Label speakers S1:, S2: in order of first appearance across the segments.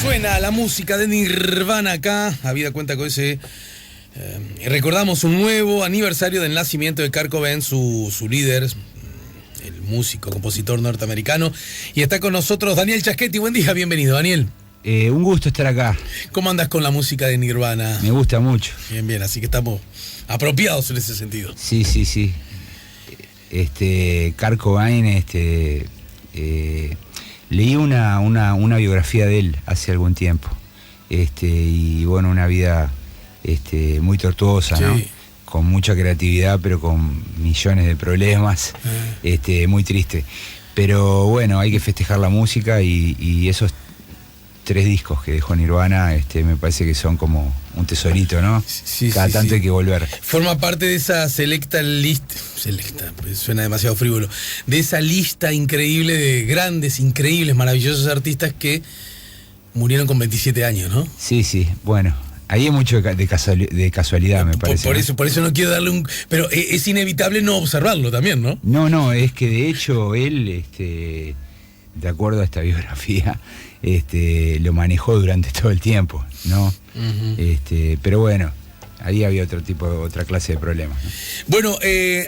S1: Suena la música de Nirvana acá, habida cuenta con ese... recordamos un nuevo aniversario del nacimiento de Kurt Cobain, su líder, el músico, compositor norteamericano. Y está con nosotros Daniel Chaschetti. Buen día, bienvenido, Daniel.
S2: Un gusto estar acá.
S1: ¿Cómo andas con la música de Nirvana?
S2: Me gusta mucho.
S1: Bien, así que estamos apropiados en ese sentido.
S2: Sí. Kurt Cobain, leí una biografía de él hace algún tiempo. Y bueno, una vida muy tortuosa, sí, ¿no? Con mucha creatividad, pero con millones de problemas. Muy triste. Pero bueno, hay que festejar la música y esos 3 discos que dejó Nirvana, me parece que son como un tesorito, ¿no?
S1: Sí,
S2: Cada tanto hay que volver.
S1: Forma parte de esa selecta, pues suena demasiado frívolo, de esa lista increíble de grandes, increíbles, maravillosos artistas que murieron con 27 años, ¿no? Sí,
S2: bueno. Ahí hay mucho de casualidad, me parece.
S1: Por eso no quiero darle un... Pero es inevitable no observarlo también, ¿no?
S2: No, es que de hecho él, de acuerdo a esta biografía, lo manejó durante todo el tiempo, ¿no? Uh-huh. Pero bueno, ahí había otra clase de problemas, ¿no?
S1: Bueno,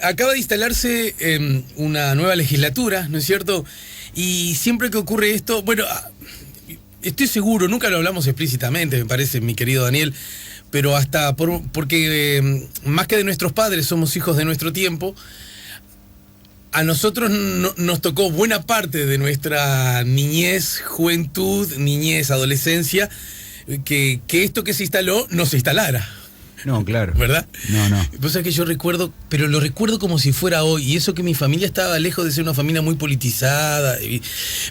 S1: acaba de instalarse una nueva legislatura, ¿no es cierto? Y siempre que ocurre esto, bueno, estoy seguro, nunca lo hablamos explícitamente, me parece, mi querido Daniel, pero hasta porque más que de nuestros padres somos hijos de nuestro tiempo. A nosotros nos tocó buena parte de nuestra niñez, juventud, adolescencia, que esto que se instaló no se instalara.
S2: No, claro.
S1: ¿Verdad?
S2: No.
S1: Pues es que yo recuerdo, pero lo recuerdo como si fuera hoy, y eso que mi familia estaba lejos de ser una familia muy politizada.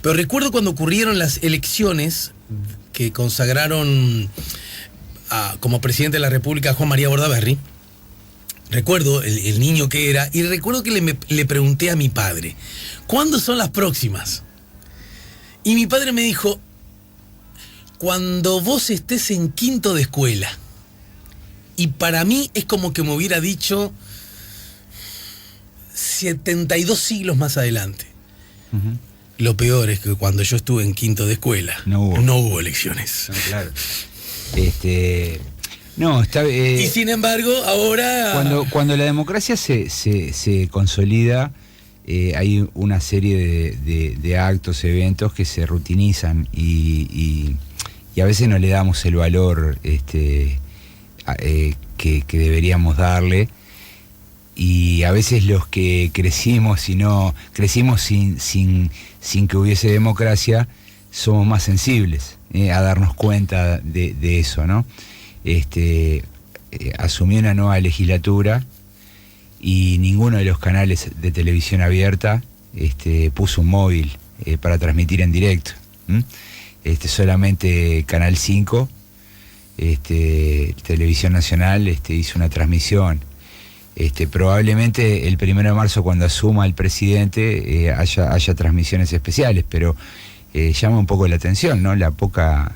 S1: Pero recuerdo cuando ocurrieron las elecciones que consagraron como presidente de la República a Juan María Bordaberry. Recuerdo el niño que era, y recuerdo que le pregunté a mi padre, ¿cuándo son las próximas? Y mi padre me dijo, cuando vos estés en quinto de escuela. Y para mí es como que me hubiera dicho 72 siglos más adelante. Uh-huh. Lo peor es que cuando yo estuve en quinto de escuela, no hubo elecciones.
S2: No, claro. No, está
S1: y sin embargo, ahora...
S2: Cuando la democracia se consolida, hay una serie de actos, eventos que se rutinizan y a veces no le damos el valor que deberíamos darle, y a veces los que crecimos sin que hubiese democracia somos más sensibles a darnos cuenta de eso, ¿no? Asumió una nueva legislatura y ninguno de los canales de televisión abierta puso un móvil para transmitir en directo. Solamente Canal 5, Televisión Nacional, hizo una transmisión. Probablemente el 1 de marzo, cuando asuma el presidente, haya transmisiones especiales, pero llama un poco la atención, ¿no? La poca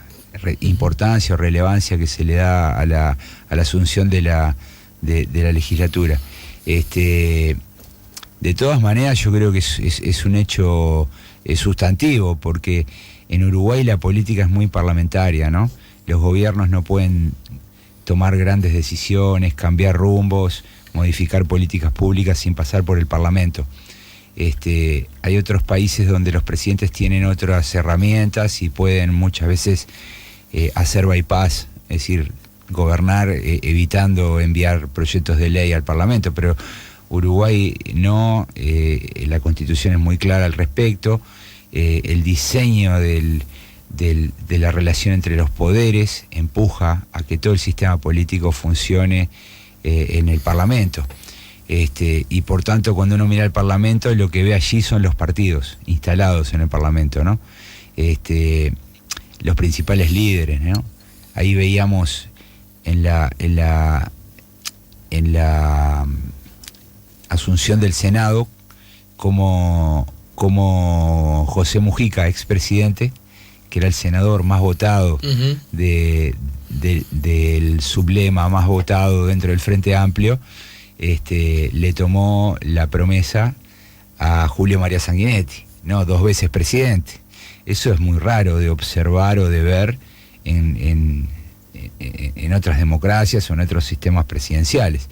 S2: importancia o relevancia que se le da a la asunción de la legislatura. De todas maneras, yo creo que es un hecho sustantivo, porque en Uruguay la política es muy parlamentaria, ¿no? Los gobiernos no pueden tomar grandes decisiones, cambiar rumbos, modificar políticas públicas sin pasar por el Parlamento. Hay otros países donde los presidentes tienen otras herramientas y pueden muchas veces hacer bypass, es decir, gobernar evitando enviar proyectos de ley al Parlamento, pero Uruguay no, la Constitución es muy clara al respecto, el diseño de la relación entre los poderes empuja a que todo el sistema político funcione en el Parlamento. Y por tanto, cuando uno mira el Parlamento, lo que ve allí son los partidos instalados en el Parlamento, ¿no? Los principales líderes, ¿no? Ahí veíamos en la asunción del Senado como José Mujica, expresidente, que era el senador más votado, uh-huh, del sublema más votado dentro del Frente Amplio, le tomó la promesa a Julio María Sanguinetti, ¿no? 2 veces presidente. Eso es muy raro de observar o de ver en otras democracias o en otros sistemas presidenciales.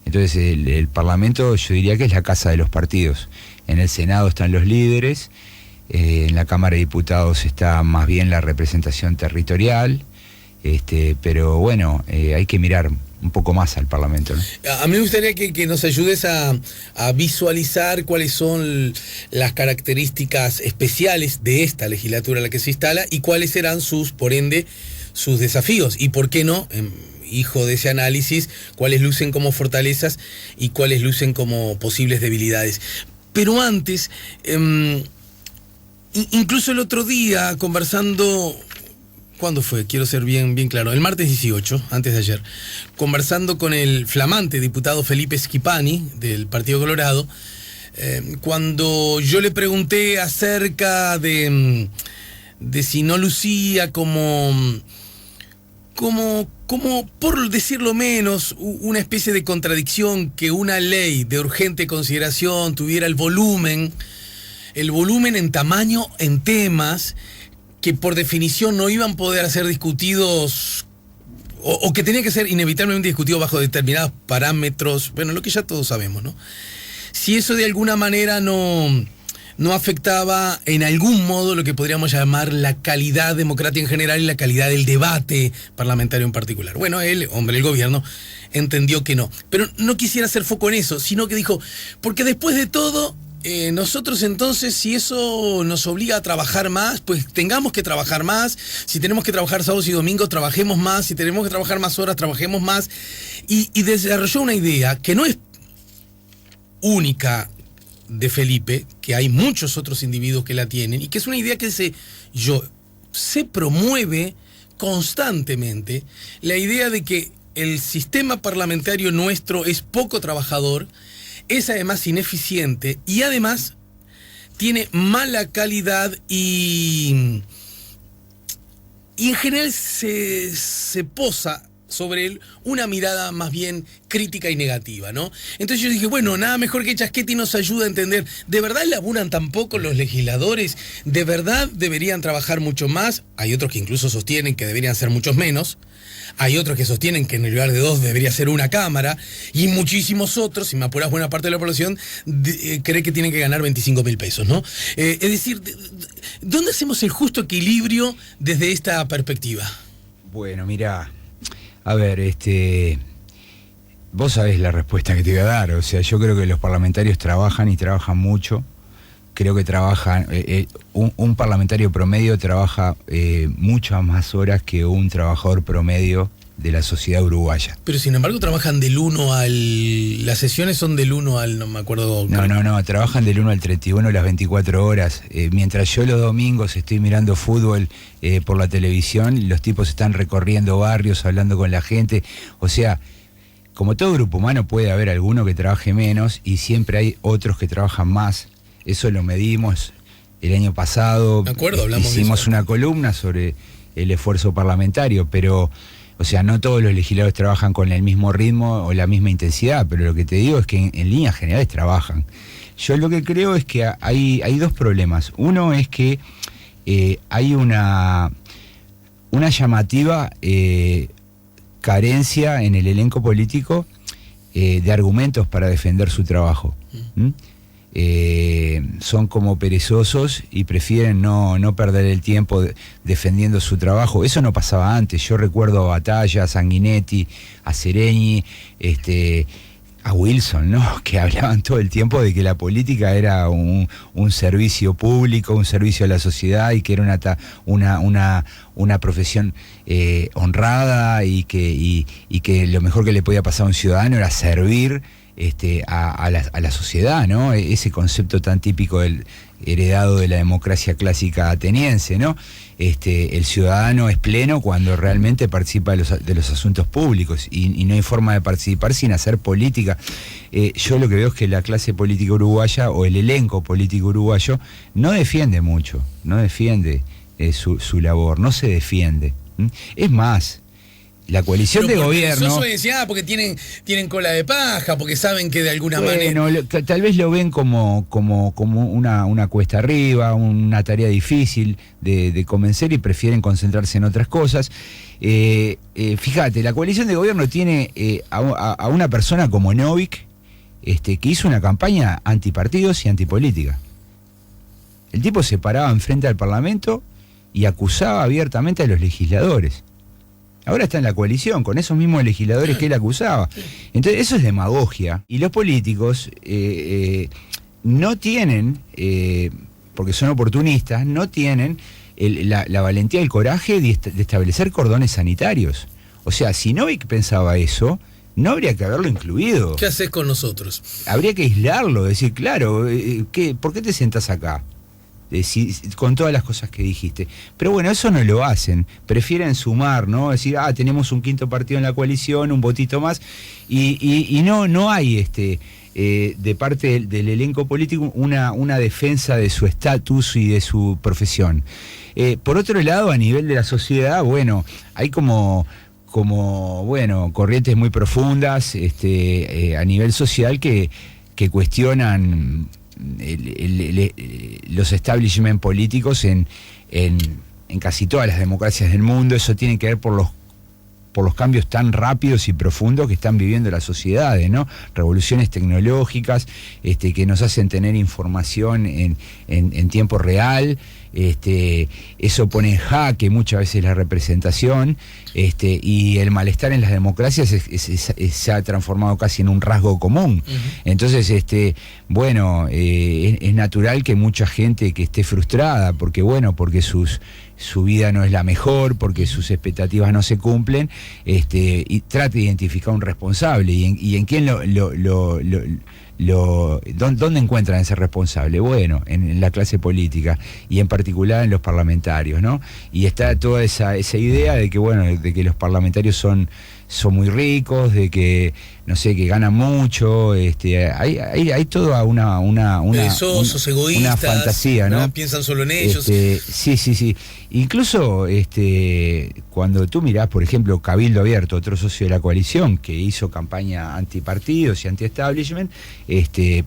S2: Entonces el Parlamento yo diría que es la casa de los partidos. En el Senado están los líderes, en la Cámara de Diputados está más bien la representación territorial, pero bueno, hay que mirar un poco más al Parlamento, ¿no?
S1: A mí me gustaría que nos ayudes a visualizar cuáles son las características especiales de esta legislatura a la que se instala y cuáles serán por ende, sus desafíos. Y por qué no, hijo de ese análisis, cuáles lucen como fortalezas y cuáles lucen como posibles debilidades. Pero antes, incluso el otro día, conversando... ¿Cuándo fue? Quiero ser bien claro. El martes 18, antes de ayer, conversando con el flamante diputado Felipe Schipani, del Partido Colorado, cuando yo le pregunté acerca de si no lucía como, por decirlo menos, una especie de contradicción que una ley de urgente consideración tuviera el volumen en tamaño, en temas que por definición no iban a poder ser discutidos o que tenía que ser inevitablemente discutido bajo determinados parámetros, bueno, lo que ya todos sabemos, ¿no? Si eso de alguna manera no afectaba en algún modo lo que podríamos llamar la calidad democrática en general y la calidad del debate parlamentario en particular. Bueno, el gobierno entendió que no. Pero no quisiera hacer foco en eso, sino que dijo, porque después de todo... nosotros entonces, si eso nos obliga a trabajar más, pues tengamos que trabajar más. Si tenemos que trabajar sábados y domingos, trabajemos más. Si tenemos que trabajar más horas, trabajemos más. Y desarrolló una idea que no es única de Felipe, que hay muchos otros individuos que la tienen, y que es una idea que se promueve constantemente, la idea de que el sistema parlamentario nuestro es poco trabajador, es además ineficiente y además tiene mala calidad y en general se posa sobre él una mirada más bien crítica y negativa, ¿no? Entonces yo dije, bueno, nada mejor que Chaschetti nos ayuda a entender, ¿de verdad laburan tan poco los legisladores? ¿De verdad deberían trabajar mucho más? Hay otros que incluso sostienen que deberían ser muchos menos. Hay otros que sostienen que en lugar de 2 debería ser una cámara, y muchísimos otros, si me apuras buena parte de la población, cree que tienen que ganar 25.000 pesos, ¿no? Es decir, ¿dónde hacemos el justo equilibrio desde esta perspectiva?
S2: Bueno, mira, a ver, vos sabés la respuesta que te voy a dar. O sea, yo creo que los parlamentarios trabajan y trabajan mucho. Creo que trabajan, un parlamentario promedio trabaja muchas más horas que un trabajador promedio de la sociedad uruguaya.
S1: Pero sin embargo trabajan del 1 al... Las sesiones son del 1 al... no me acuerdo...
S2: No, trabajan del 1 al 31 las 24 horas. Mientras yo los domingos estoy mirando fútbol por la televisión, los tipos están recorriendo barrios, hablando con la gente. O sea, como todo grupo humano puede haber alguno que trabaje menos y siempre hay otros que trabajan más. Eso lo medimos el año pasado.
S1: De acuerdo, hablamos
S2: hicimos
S1: de eso.
S2: Una columna sobre el esfuerzo parlamentario, pero, o sea, no todos los legisladores trabajan con el mismo ritmo o la misma intensidad, pero lo que te digo es que en líneas generales trabajan. Yo lo que creo es que hay 2 problemas. Uno es que hay una llamativa carencia en el elenco político de argumentos para defender su trabajo. Son como perezosos y prefieren no perder el tiempo defendiendo su trabajo. Eso no pasaba antes. Yo recuerdo a Batalla, a Sanguinetti, a Seregni, a Wilson, ¿no? Que hablaban todo el tiempo de que la política era un servicio público, un servicio a la sociedad, y que era una profesión honrada, y que lo mejor que le podía pasar a un ciudadano era servir a la sociedad, ¿no? Ese concepto tan típico heredado de la democracia clásica ateniense, ¿no? El ciudadano es pleno cuando realmente participa de los asuntos públicos, y no hay forma de participar sin hacer política. Yo lo que veo es que la clase política uruguaya, o el elenco político uruguayo, no defiende mucho, no defiende su labor, no se defiende. Es más, la coalición de gobierno...
S1: Porque tienen cola de paja, porque saben que de alguna manera...
S2: Tal vez lo ven como una cuesta arriba, una tarea difícil de convencer y prefieren concentrarse en otras cosas. Fíjate, la coalición de gobierno tiene a una persona como Novik, que hizo una campaña antipartidos y antipolítica. El tipo se paraba enfrente al Parlamento y acusaba abiertamente a los legisladores. Ahora está en la coalición con esos mismos legisladores que él acusaba. Entonces eso es demagogia. Y los políticos no tienen, porque son oportunistas, no tienen la valentía y el coraje de establecer cordones sanitarios. O sea, si Novik pensaba eso, no habría que haberlo incluido.
S1: ¿Qué haces con nosotros?
S2: Habría que aislarlo, decir, claro, ¿por qué te sentás acá? Con todas las cosas que dijiste. Pero bueno, eso no lo hacen, prefieren sumar, ¿no? Decir, tenemos un quinto partido en la coalición, un votito más, y no hay de parte del elenco político una defensa de su estatus y de su profesión. Por otro lado, a nivel de la sociedad, bueno, hay como corrientes muy profundas a nivel social que cuestionan los establishment políticos en casi todas las democracias del mundo. Eso tiene que ver por los cambios tan rápidos y profundos que están viviendo las sociedades, ¿no? Revoluciones tecnológicas que nos hacen tener información en tiempo real. Eso pone en jaque muchas veces la representación, y el malestar en las democracias se ha transformado casi en un rasgo común. Entonces, bueno, es natural que mucha gente que esté frustrada, porque su vida no es la mejor, porque sus expectativas no se cumplen, y trate de identificar un responsable, y en quién ¿dónde encuentran ese responsable? Bueno, en la clase política, y en particular en los parlamentarios, ¿no? Y está toda esa idea de que los parlamentarios son muy ricos, de que, no sé, que ganan mucho, hay toda una fantasía, ¿no?
S1: Piensan solo en ellos.
S2: Sí. Incluso cuando tú mirás, por ejemplo, Cabildo Abierto, otro socio de la coalición, que hizo campaña antipartidos y anti-establishment,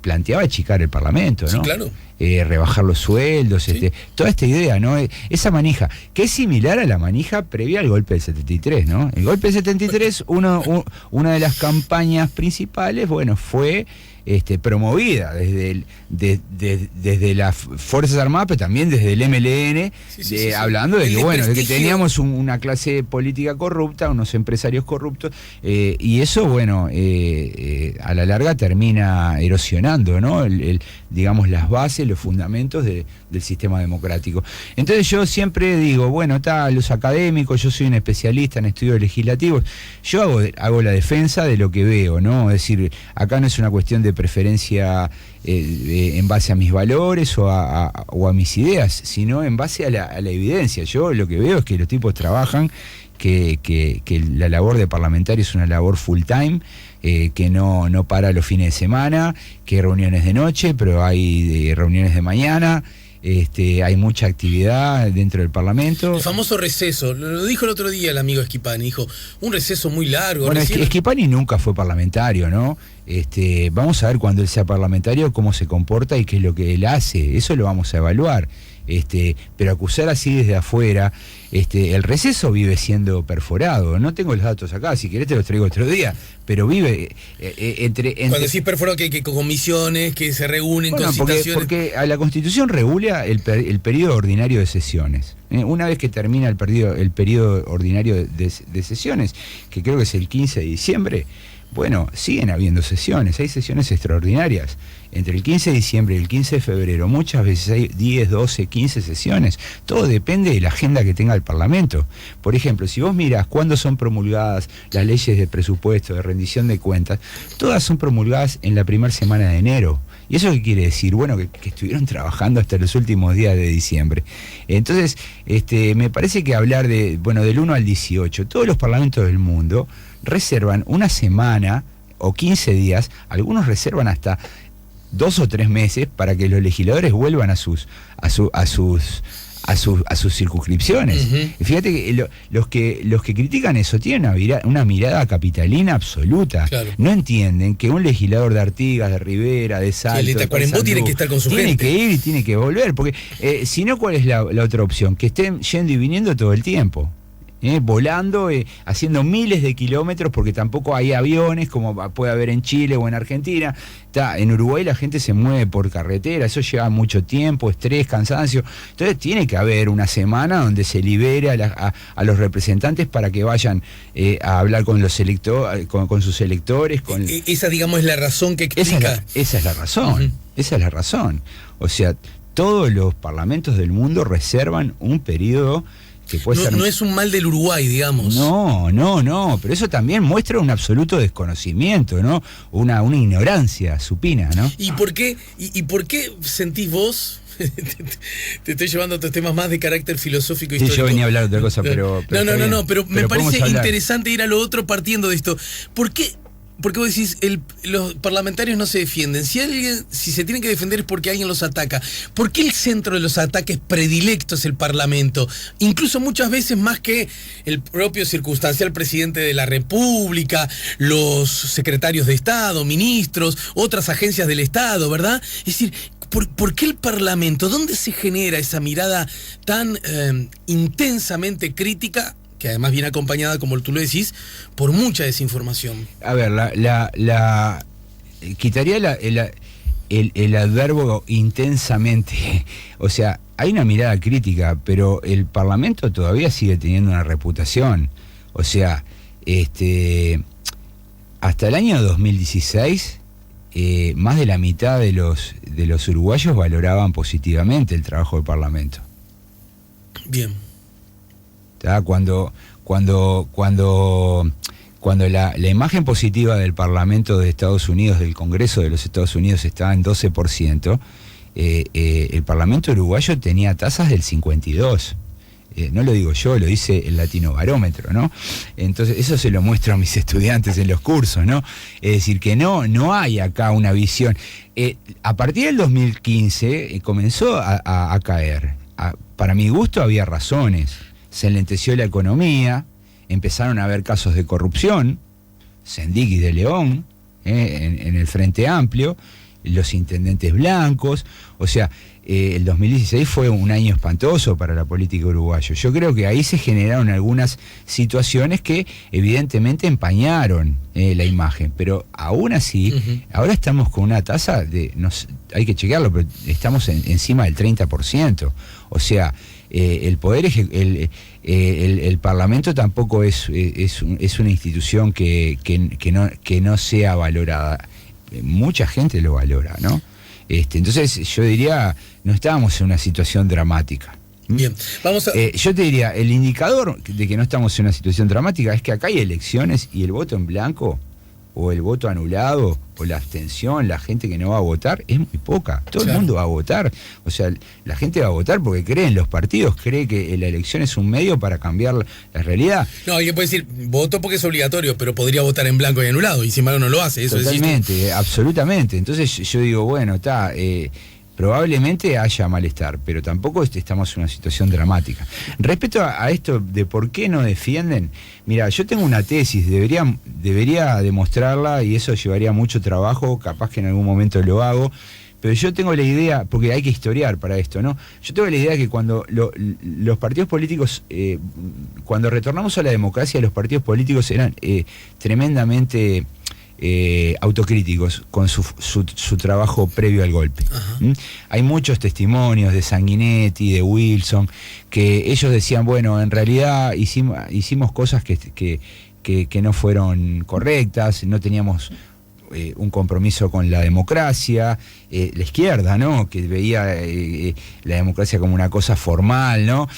S2: planteaba achicar el Parlamento, ¿no?
S1: Sí, claro.
S2: Rebajar los sueldos,
S1: sí.
S2: Toda esta idea, ¿no? Esa manija, que es similar a la manija previa al golpe del 73, ¿no? El golpe del 73, una de las campañas principales, fue promovida desde las Fuerzas Armadas, pero también desde el MLN, hablando de que teníamos una clase política corrupta, unos empresarios corruptos, y eso, a la larga termina erosionando, ¿no? Digamos, las bases, los fundamentos del sistema democrático. Entonces yo siempre digo, los académicos, yo soy un especialista en estudios legislativos, yo hago la defensa de lo que veo, ¿no? Es decir, acá no es una cuestión de preferencia en base a mis valores o a mis ideas, sino en base a la evidencia. Yo lo que veo es que los tipos trabajan, que la labor de parlamentario es una labor full time, que no para los fines de semana, que hay reuniones de noche, pero hay reuniones de mañana. Hay mucha actividad dentro del Parlamento.
S1: El famoso receso, lo dijo el otro día el amigo Schipani, dijo, un receso muy largo.
S2: Bueno, Schipani nunca fue parlamentario, ¿no? Vamos a ver cuando él sea parlamentario cómo se comporta y qué es lo que él hace, eso lo vamos a evaluar. Pero acusar así desde afuera, el receso vive siendo perforado. No tengo los datos acá, si querés te los traigo otro día, pero vive entre...
S1: Cuando decís perforado, que con comisiones, que se reúnen con citaciones...
S2: Porque a la Constitución regula el periodo ordinario de sesiones. Una vez que termina el periodo ordinario de sesiones, que creo que es el 15 de diciembre, siguen habiendo sesiones, hay sesiones extraordinarias. Entre el 15 de diciembre y el 15 de febrero, muchas veces hay 10, 12, 15 sesiones. Todo depende de la agenda que tenga el Parlamento. Por ejemplo, si vos mirás cuándo son promulgadas las leyes de presupuesto, de rendición de cuentas, todas son promulgadas en la primera semana de enero. ¿Y eso qué quiere decir? Que estuvieron trabajando hasta los últimos días de diciembre. Entonces, me parece que hablar del 1 al 18, todos los parlamentos del mundo reservan una semana o 15 días, algunos reservan hasta 2 o 3 meses para que los legisladores vuelvan a sus a sus circunscripciones. Fíjate que los que critican eso tienen una mirada capitalina absoluta.
S1: Claro.
S2: No entienden que un legislador de Artigas, de Rivera, de Salto,
S1: el Tacuarembó tiene que estar con su
S2: tiene
S1: gente.
S2: que ir y tiene que volver, porque si no, ¿cuál es la otra opción? Que estén yendo y viniendo todo el tiempo. Volando, haciendo miles de kilómetros, porque tampoco hay aviones como puede haber en Chile o en Argentina. En Uruguay la gente se mueve por carretera, eso lleva mucho tiempo, estrés, cansancio. Entonces tiene que haber una semana donde se libere a los representantes para que vayan a hablar con los con sus electores.
S1: Esa, digamos, es la razón que explica.
S2: Esa es la razón. Esa es la razón. O sea, todos los parlamentos del mundo reservan un periodo que puede ser...
S1: No es un mal del Uruguay, digamos.
S2: No, pero eso también muestra un absoluto desconocimiento, ¿no? Una ignorancia supina, ¿no?
S1: ¿Y por qué sentís vos? Te estoy llevando a otros temas más de carácter filosófico histórico.
S2: Sí, yo venía a hablar de otra cosa, pero
S1: No, pero me parece
S2: hablar.
S1: interesante ir a lo otro partiendo de esto. ¿Por qué? Porque vos decís, los parlamentarios no se defienden. Si se tienen que defender es porque alguien los ataca. ¿Por qué el centro de los ataques predilectos es el Parlamento? Incluso muchas veces más que el propio circunstancial presidente de la República, los secretarios de Estado, ministros, otras agencias del Estado, ¿verdad? Es decir, ¿por qué el Parlamento? ¿Dónde se genera esa mirada tan intensamente crítica, que además viene acompañada, como tú lo decís, por mucha desinformación?
S2: A ver, quitaría el adverbio intensamente. O sea, hay una mirada crítica, pero el Parlamento todavía sigue teniendo una reputación. O sea, hasta el año 2016, más de la mitad de los uruguayos valoraban positivamente el trabajo del Parlamento.
S1: Bien.
S2: Cuando la imagen positiva del Parlamento de Estados Unidos, del Congreso de los Estados Unidos, estaba en 12%, el Parlamento uruguayo tenía tasas del 52%. No lo digo yo, lo dice el Latinobarómetro, ¿no? Entonces, eso se lo muestro a mis estudiantes en los cursos, ¿no? Es decir, que no hay acá una visión. A partir del 2015 comenzó a caer. Para mi gusto había razones. Se enlenteció la economía, empezaron a haber casos de corrupción, Sendic y de León, en el Frente Amplio, los intendentes blancos. O sea, el 2016 fue un año espantoso para la política uruguaya. Yo creo que ahí se generaron algunas situaciones que evidentemente empañaron la imagen, pero aún así, ahora estamos con una tasa hay que chequearlo, pero estamos encima del 30%. O sea, el Parlamento tampoco es una institución que no sea valorada. Mucha gente lo valora, ¿no? Entonces yo diría, no estábamos en una situación dramática.
S1: Bien, vamos a...
S2: yo te diría, el indicador de que no estamos en una situación dramática es que acá hay elecciones y el voto en blanco o el voto anulado o la abstención, la gente que no va a votar, es muy poca. Todo el mundo va a votar. O sea, la gente va a votar porque cree en los partidos, cree que la elección es un medio para cambiar la realidad.
S1: No, alguien puede decir, voto porque es obligatorio, pero podría votar en blanco y anulado, y sin embargo no lo hace. Eso
S2: totalmente, absolutamente. Entonces yo digo, bueno, probablemente haya malestar, pero tampoco estamos en una situación dramática. Respecto a esto de por qué no defienden, mira, yo tengo una tesis, debería demostrarla y eso llevaría mucho trabajo, capaz que en algún momento lo hago, pero yo tengo la idea, porque hay que historiar para esto, ¿no? Yo tengo la idea que cuando los partidos políticos, cuando retornamos a la democracia, los partidos políticos eran tremendamente... autocríticos con su trabajo previo al golpe. Hay muchos testimonios de Sanguinetti, de Wilson, que ellos decían, bueno, en realidad hicimos cosas que no fueron correctas, no teníamos un compromiso con la democracia, la izquierda, ¿no? Que veía la democracia como una cosa formal, ¿no?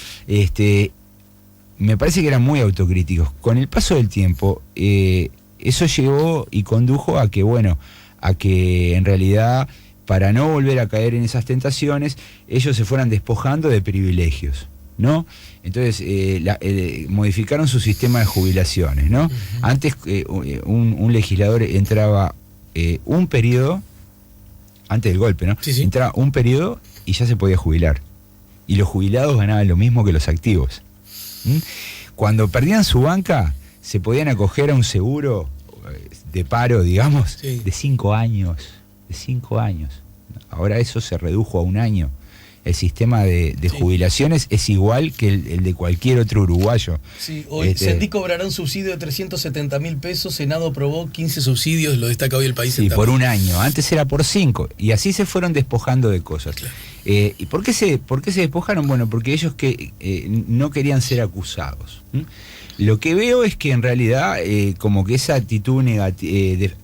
S2: Me parece que eran muy autocríticos. Con el paso del tiempo, eso llevó y condujo a que en realidad, para no volver a caer en esas tentaciones, ellos se fueran despojando de privilegios, ¿no? Entonces, modificaron su sistema de jubilaciones, ¿no? Antes, un legislador entraba un periodo, antes del golpe, ¿no?
S1: Sí.
S2: Entraba un periodo y ya se podía jubilar. y los jubilados ganaban lo mismo que los activos. Cuando perdían su banca, se podían acoger a un seguro de paro, digamos, de 5 años. De 5 años. Ahora eso se redujo a 1 año. El sistema de jubilaciones es igual que el de cualquier otro uruguayo.
S1: Sí, hoy Sendí cobrará un subsidio de 370.000 pesos, Senado aprobó 15 subsidios, lo destaca hoy el país.
S2: Sí, por 1 año, antes era por 5, y así se fueron despojando de cosas.
S1: Claro.
S2: ¿Y por qué se despojaron? Bueno, porque ellos no querían ser acusados. Lo que veo es que en realidad como que esa actitud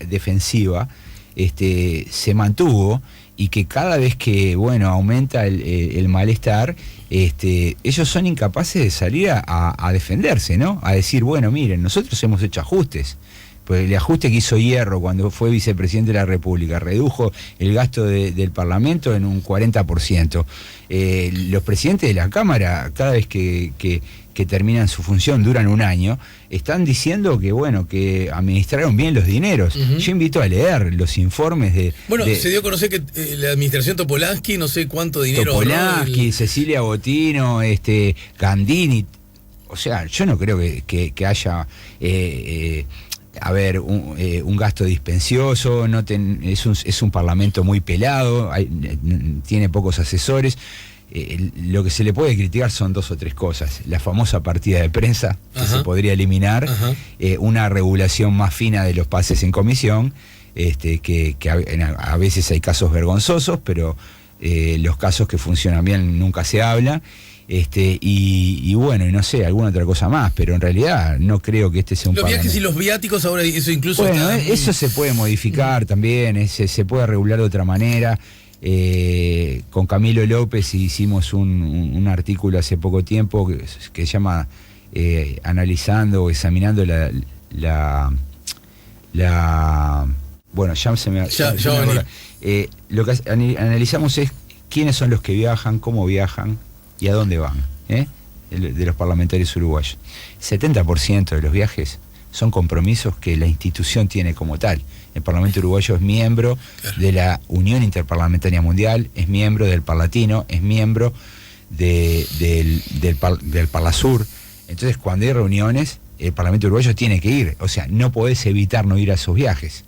S2: defensiva se mantuvo, y que cada vez que aumenta el malestar, ellos son incapaces de salir a defenderse, ¿no? A decir, bueno, miren, nosotros hemos hecho ajustes. Pues el ajuste que hizo Hierro cuando fue vicepresidente de la República redujo el gasto del Parlamento en un 40%. Los presidentes de la Cámara, cada vez que terminan su función, duran 1 año, están diciendo que administraron bien los dineros. Yo invito a leer los informes de...
S1: Bueno, se dio a conocer que la administración Topolansky, no sé cuánto dinero...
S2: Topolansky, Cecilia Botino, Gandini... O sea, yo no creo que haya... un gasto dispensioso, es un parlamento muy pelado, tiene pocos asesores. Lo que se le puede criticar son 2 o 3 cosas. La famosa partida de prensa, que se podría eliminar, una regulación más fina de los pases en comisión, que a veces hay casos vergonzosos, pero los casos que funcionan bien nunca se habla. Y no sé, alguna otra cosa más, pero en realidad no creo que sea un
S1: Los viajes y los viáticos ahora, eso incluso...
S2: Bueno, eso se puede modificar también, se puede regular de otra manera. Con Camilo López hicimos un artículo hace poco tiempo que se llama Analizando o Examinando bueno, ya se me... lo que analizamos es quiénes son los que viajan, cómo viajan y a dónde van, de los parlamentarios uruguayos. 70% de los viajes son compromisos que la institución tiene como tal. El Parlamento uruguayo es miembro de la Unión Interparlamentaria Mundial, es miembro del Parlatino, es miembro del Parlasur. Entonces, cuando hay reuniones, el Parlamento uruguayo tiene que ir. O sea, no podés evitar no ir a esos viajes.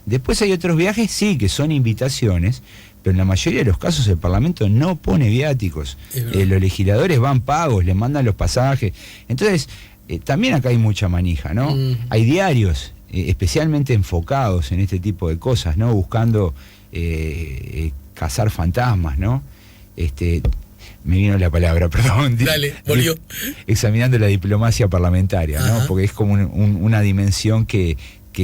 S2: Después hay otros viajes, sí, que son invitaciones, pero en la mayoría de los casos el Parlamento no pone viáticos. Los legisladores van pagos, les mandan los pasajes. Entonces, también acá hay mucha manija, ¿no? Hay diarios especialmente enfocados en este tipo de cosas, ¿no? Buscando cazar fantasmas, ¿no? Me vino la palabra, perdón.
S1: Dale, volvió.
S2: Examinando la diplomacia parlamentaria, ¿no? Porque es como una dimensión que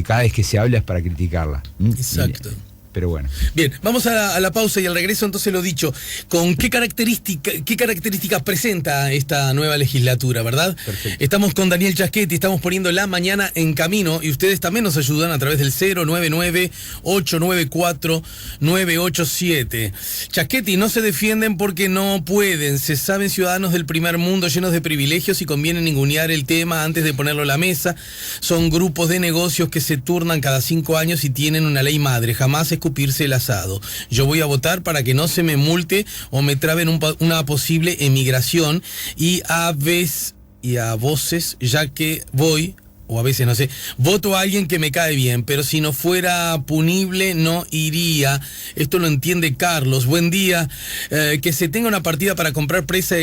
S2: cada vez que se habla es para criticarla.
S1: Exacto.
S2: Pero bueno.
S1: Bien, vamos a la pausa y al regreso, entonces, lo dicho, ¿con qué características presenta esta nueva legislatura, verdad?
S2: Perfecto.
S1: Estamos con Daniel Chaschetti, estamos poniendo la mañana en camino y ustedes también nos ayudan a través del 099-894-987. Chaschetti, no se defienden porque no pueden, se saben ciudadanos del primer mundo llenos de privilegios y conviene ningunear el tema antes de ponerlo a la mesa. Son grupos de negocios que se turnan cada 5 años y tienen una ley madre, jamás escupirse el asado. Yo voy a votar para que no se me multe o me traben una posible emigración y a voces, ya que voy, o a veces no sé, voto a alguien que me cae bien, pero si no fuera punible no iría. Esto lo entiende Carlos. Buen día. Que se tenga una partida para comprar prensa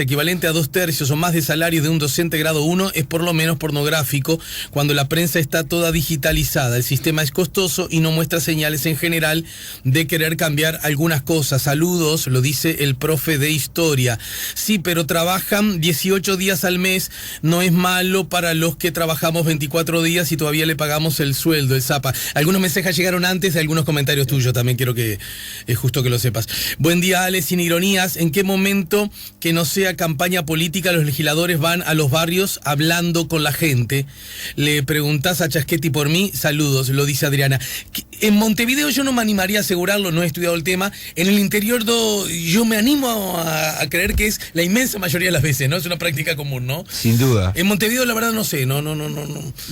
S1: equivalente a 2/3 o más de salario de un docente grado 1 es por lo menos pornográfico cuando la prensa está toda digitalizada. El sistema es costoso y no muestra señales en general de querer cambiar algunas cosas. Saludos, lo dice el profe de historia. Sí, pero trabajan 18 días al mes. No es malo para los que trabajan 24 días y todavía le pagamos el sueldo, el Zapa. Algunos mensajes llegaron antes de algunos comentarios tuyos, también quiero que es justo que lo sepas. Buen día, Ale, sin ironías. ¿En qué momento que no sea campaña política los legisladores van a los barrios hablando con la gente? Le preguntás a Chaschetti por mí, saludos, lo dice Adriana. En Montevideo yo no me animaría a asegurarlo, no he estudiado el tema. En el interior yo me animo a creer que es la inmensa mayoría de las veces, ¿no? Es una práctica común, ¿no?
S2: Sin duda.
S1: En Montevideo la verdad no sé, no.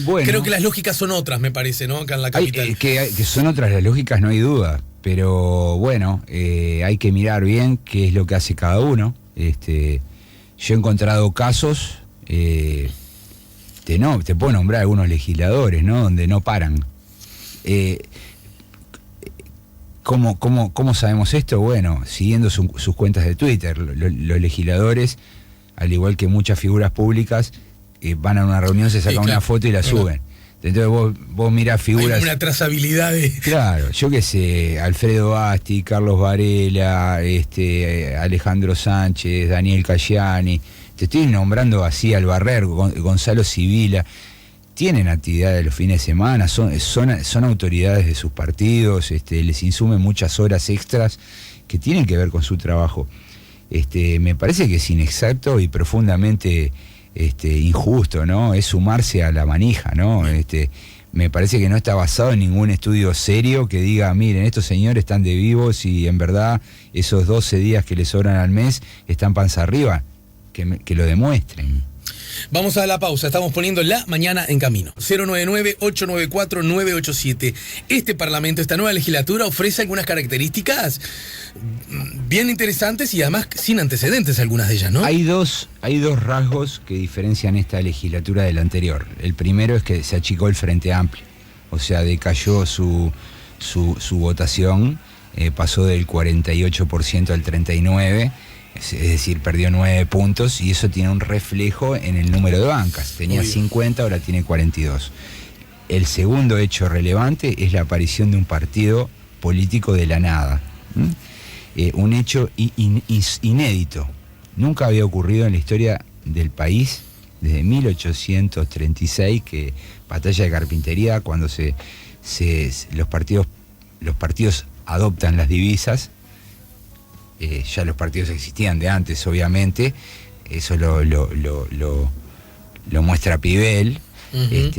S1: Bueno, creo que las lógicas son otras, me parece, ¿no? Acá en la capital.
S2: Que son otras las lógicas, no hay duda. Pero bueno, hay que mirar bien qué es lo que hace cada uno. Yo he encontrado casos, te puedo nombrar algunos legisladores, ¿no? Donde no paran. ¿Cómo sabemos esto? Bueno, siguiendo sus cuentas de Twitter. Los legisladores, al igual que muchas figuras públicas, van a una reunión, se sacan una foto y la suben. Entonces vos mirás figuras...
S1: Hay una trazabilidad de...
S2: Claro, yo qué sé, Alfredo Asti, Carlos Varela, Alejandro Sánchez, Daniel Cayani, te estoy nombrando así al Barrer, Gonzalo Sibila, tienen actividades los fines de semana, son autoridades de sus partidos, les insumen muchas horas extras que tienen que ver con su trabajo. Me parece que es inexacto y profundamente... injusto, ¿no? Es sumarse a la manija, ¿no? Me parece que no está basado en ningún estudio serio que diga, miren, estos señores están de vivos y en verdad esos 12 días que les sobran al mes están panza arriba, que lo demuestren.
S1: Vamos a la pausa, estamos poniendo la mañana en camino. 099-894-987. Este Parlamento, esta nueva legislatura ofrece algunas características bien interesantes y además sin antecedentes algunas de ellas, ¿no?
S2: Hay dos rasgos que diferencian esta legislatura de la anterior. El primero es que se achicó el Frente Amplio, o sea, decayó su votación, pasó del 48% al 39%. Es decir, perdió 9 puntos y eso tiene un reflejo en el número de bancas. Tenía 50, ahora tiene 42. El segundo hecho relevante es la aparición de un partido político de la nada. Un hecho inédito. Nunca había ocurrido en la historia del país desde 1836, que batalla de Carpintería, cuando los partidos adoptan las divisas. Ya los partidos existían de antes, obviamente, eso lo muestra Pibel. Uh-huh.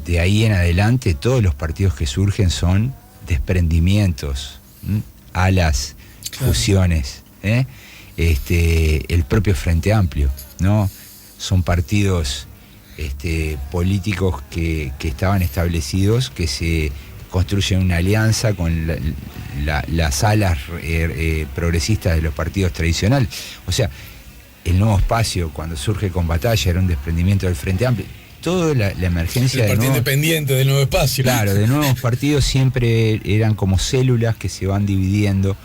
S2: De ahí en adelante todos los partidos que surgen son desprendimientos, alas, claro, fusiones, el propio Frente Amplio, ¿no? Son partidos políticos que estaban establecidos, que se construyen una alianza con las alas progresistas de los partidos tradicionales. O sea, el Nuevo Espacio, cuando surge con Batalla, era un desprendimiento del Frente Amplio. Toda la emergencia
S1: del partido independiente del Nuevo Espacio.
S2: Claro, de nuevos partidos siempre eran como células que se van dividiendo.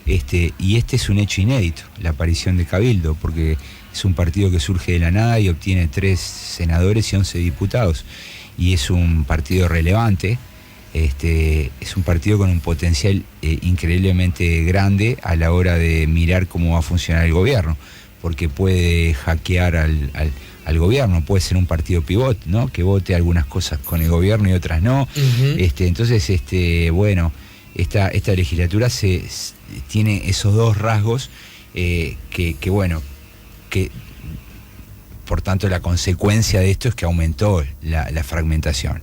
S2: Y este es un hecho inédito, la aparición de Cabildo, porque es un partido que surge de la nada y obtiene 3 senadores y 11 diputados. Y es un partido relevante. Es un partido con un potencial increíblemente grande a la hora de mirar cómo va a funcionar el gobierno, porque puede hackear al gobierno, puede ser un partido pivot, ¿no? Que vote algunas cosas con el gobierno y otras no. Uh-huh. Entonces, bueno, esta legislatura tiene esos dos rasgos que por tanto la consecuencia de esto es que aumentó la fragmentación.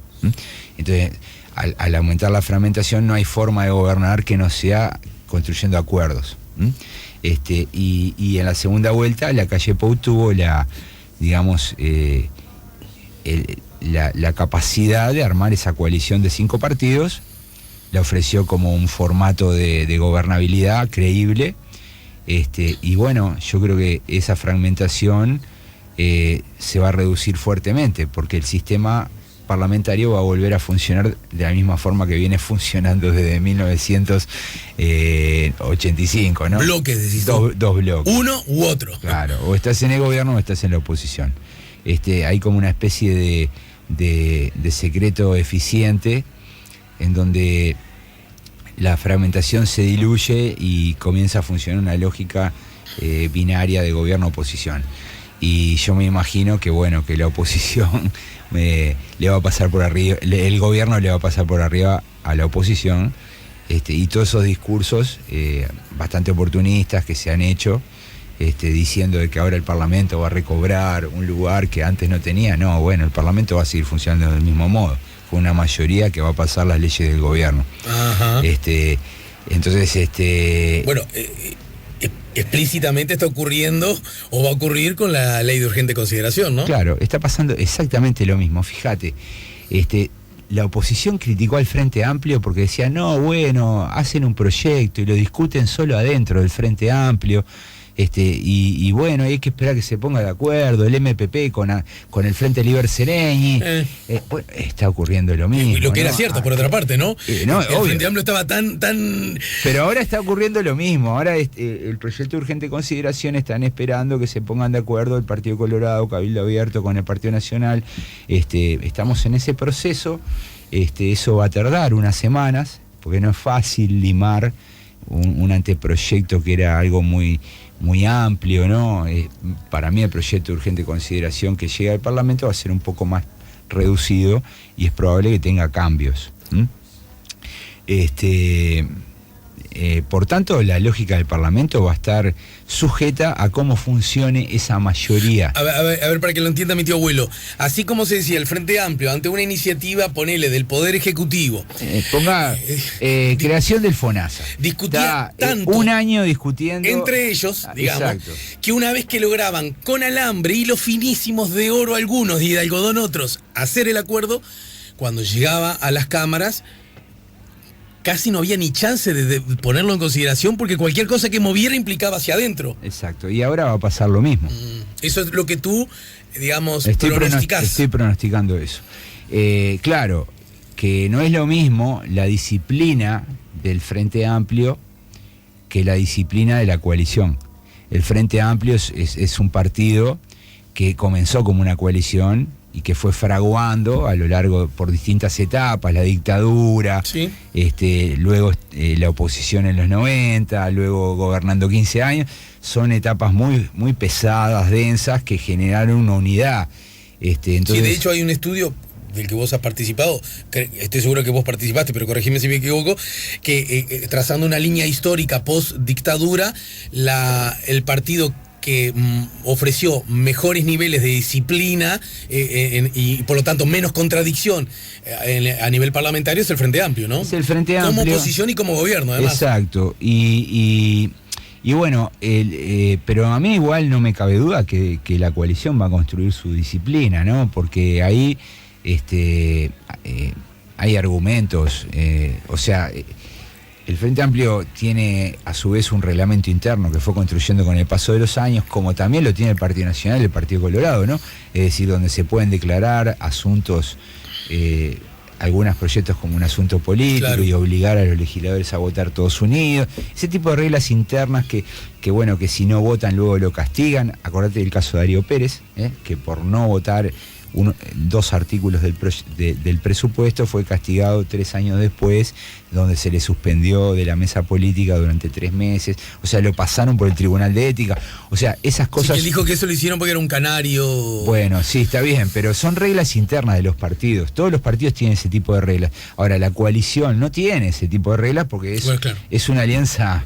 S2: Entonces, al aumentar la fragmentación no hay forma de gobernar que no sea construyendo acuerdos. Y en la segunda vuelta la calle Pou tuvo la capacidad de armar esa coalición de 5 partidos, la ofreció como un formato de gobernabilidad creíble, y bueno, yo creo que esa fragmentación se va a reducir fuertemente, porque el sistema parlamentario va a volver a funcionar de la misma forma que viene funcionando desde 1985, ¿no?
S1: Bloques, decís.
S2: Dos bloques.
S1: Uno u otro.
S2: Claro, o estás en el gobierno o estás en la oposición. Hay como una especie de secreto eficiente en donde la fragmentación se diluye y comienza a funcionar una lógica binaria de gobierno-oposición. Y yo me imagino que la oposición le va a pasar por arriba, el gobierno le va a pasar por arriba a la oposición, y todos esos discursos bastante oportunistas que se han hecho, diciendo de que ahora el Parlamento va a recobrar un lugar que antes no tenía. No, bueno, el Parlamento va a seguir funcionando del mismo modo, con una mayoría que va a pasar las leyes del gobierno.
S1: Ajá.
S2: Entonces,
S1: bueno, explícitamente está ocurriendo o va a ocurrir con la ley de urgente consideración, ¿no?
S2: Claro, está pasando exactamente lo mismo. Fíjate, la oposición criticó al Frente Amplio porque decía, no, bueno, hacen un proyecto y lo discuten solo adentro del Frente Amplio. Y bueno, hay que esperar que se ponga de acuerdo el MPP con el Frente Liber Sereñi. Bueno, está ocurriendo lo mismo.
S1: Y lo que era cierto, por otra parte, ¿no?
S2: No,
S1: el Frente Amplio estaba tan...
S2: Pero ahora está ocurriendo lo mismo. Ahora el proyecto de urgente consideración están esperando que se pongan de acuerdo el Partido Colorado, Cabildo Abierto con el Partido Nacional. Estamos en ese proceso. Eso va a tardar unas semanas, porque no es fácil limar un anteproyecto que era algo muy amplio, ¿no? Para mí el proyecto de urgente consideración que llega al Parlamento va a ser un poco más reducido y es probable que tenga cambios. Por tanto, la lógica del Parlamento va a estar sujeta a cómo funcione esa mayoría.
S1: A ver, para que lo entienda mi tío abuelo. Así como se decía, el Frente Amplio, ante una iniciativa, ponele, del Poder Ejecutivo.
S2: Creación del FONASA.
S1: Discutía tanto.
S2: Un año discutiendo.
S1: Entre ellos, digamos, exacto, que una vez que lograban con alambre, hilos finísimos de oro algunos y de algodón otros, hacer el acuerdo, cuando llegaba a las cámaras, casi no había ni chance de ponerlo en consideración porque cualquier cosa que moviera implicaba hacia adentro.
S2: Exacto, y ahora va a pasar lo mismo.
S1: Eso es lo que tú, digamos, pronosticás.
S2: Estoy pronosticando eso. Claro, que no es lo mismo la disciplina del Frente Amplio que la disciplina de la coalición. El Frente Amplio es un partido que comenzó como una coalición y que fue fraguando a lo largo por distintas etapas, la dictadura,
S1: sí,
S2: luego la oposición en los 90, luego gobernando 15 años, son etapas muy, muy pesadas, densas, que generaron una unidad. Entonces,
S1: sí, de hecho hay un estudio del que vos has participado, estoy seguro que vos participaste, pero corregime si me equivoco, que trazando una línea histórica post-dictadura, el partido que ofreció mejores niveles de disciplina y por lo tanto menos contradicción a nivel parlamentario es el Frente Amplio, ¿no?
S2: Es el Frente Amplio.
S1: Como oposición y como gobierno, además.
S2: Exacto. Y bueno, pero a mí igual no me cabe duda que la coalición va a construir su disciplina, ¿no? Porque ahí hay argumentos, o sea... El Frente Amplio tiene a su vez un reglamento interno que fue construyendo con el paso de los años, como también lo tiene el Partido Nacional y el Partido Colorado, ¿no? Es decir, donde se pueden declarar asuntos, algunos proyectos como un asunto político, claro, y obligar a los legisladores a votar todos unidos. Ese tipo de reglas internas que bueno, que si no votan luego lo castigan. Acordate del caso de Darío Pérez, que por no votar dos artículos del presupuesto fue castigado 3 años después, donde se le suspendió de la mesa política durante 3 meses, o sea, lo pasaron por el Tribunal de Ética, o sea, esas cosas...
S1: Sí, que él dijo que eso lo hicieron porque era un canario...
S2: Bueno, sí, está bien, pero son reglas internas de los partidos, todos los partidos tienen ese tipo de reglas. Ahora, la coalición no tiene ese tipo de reglas porque es una alianza...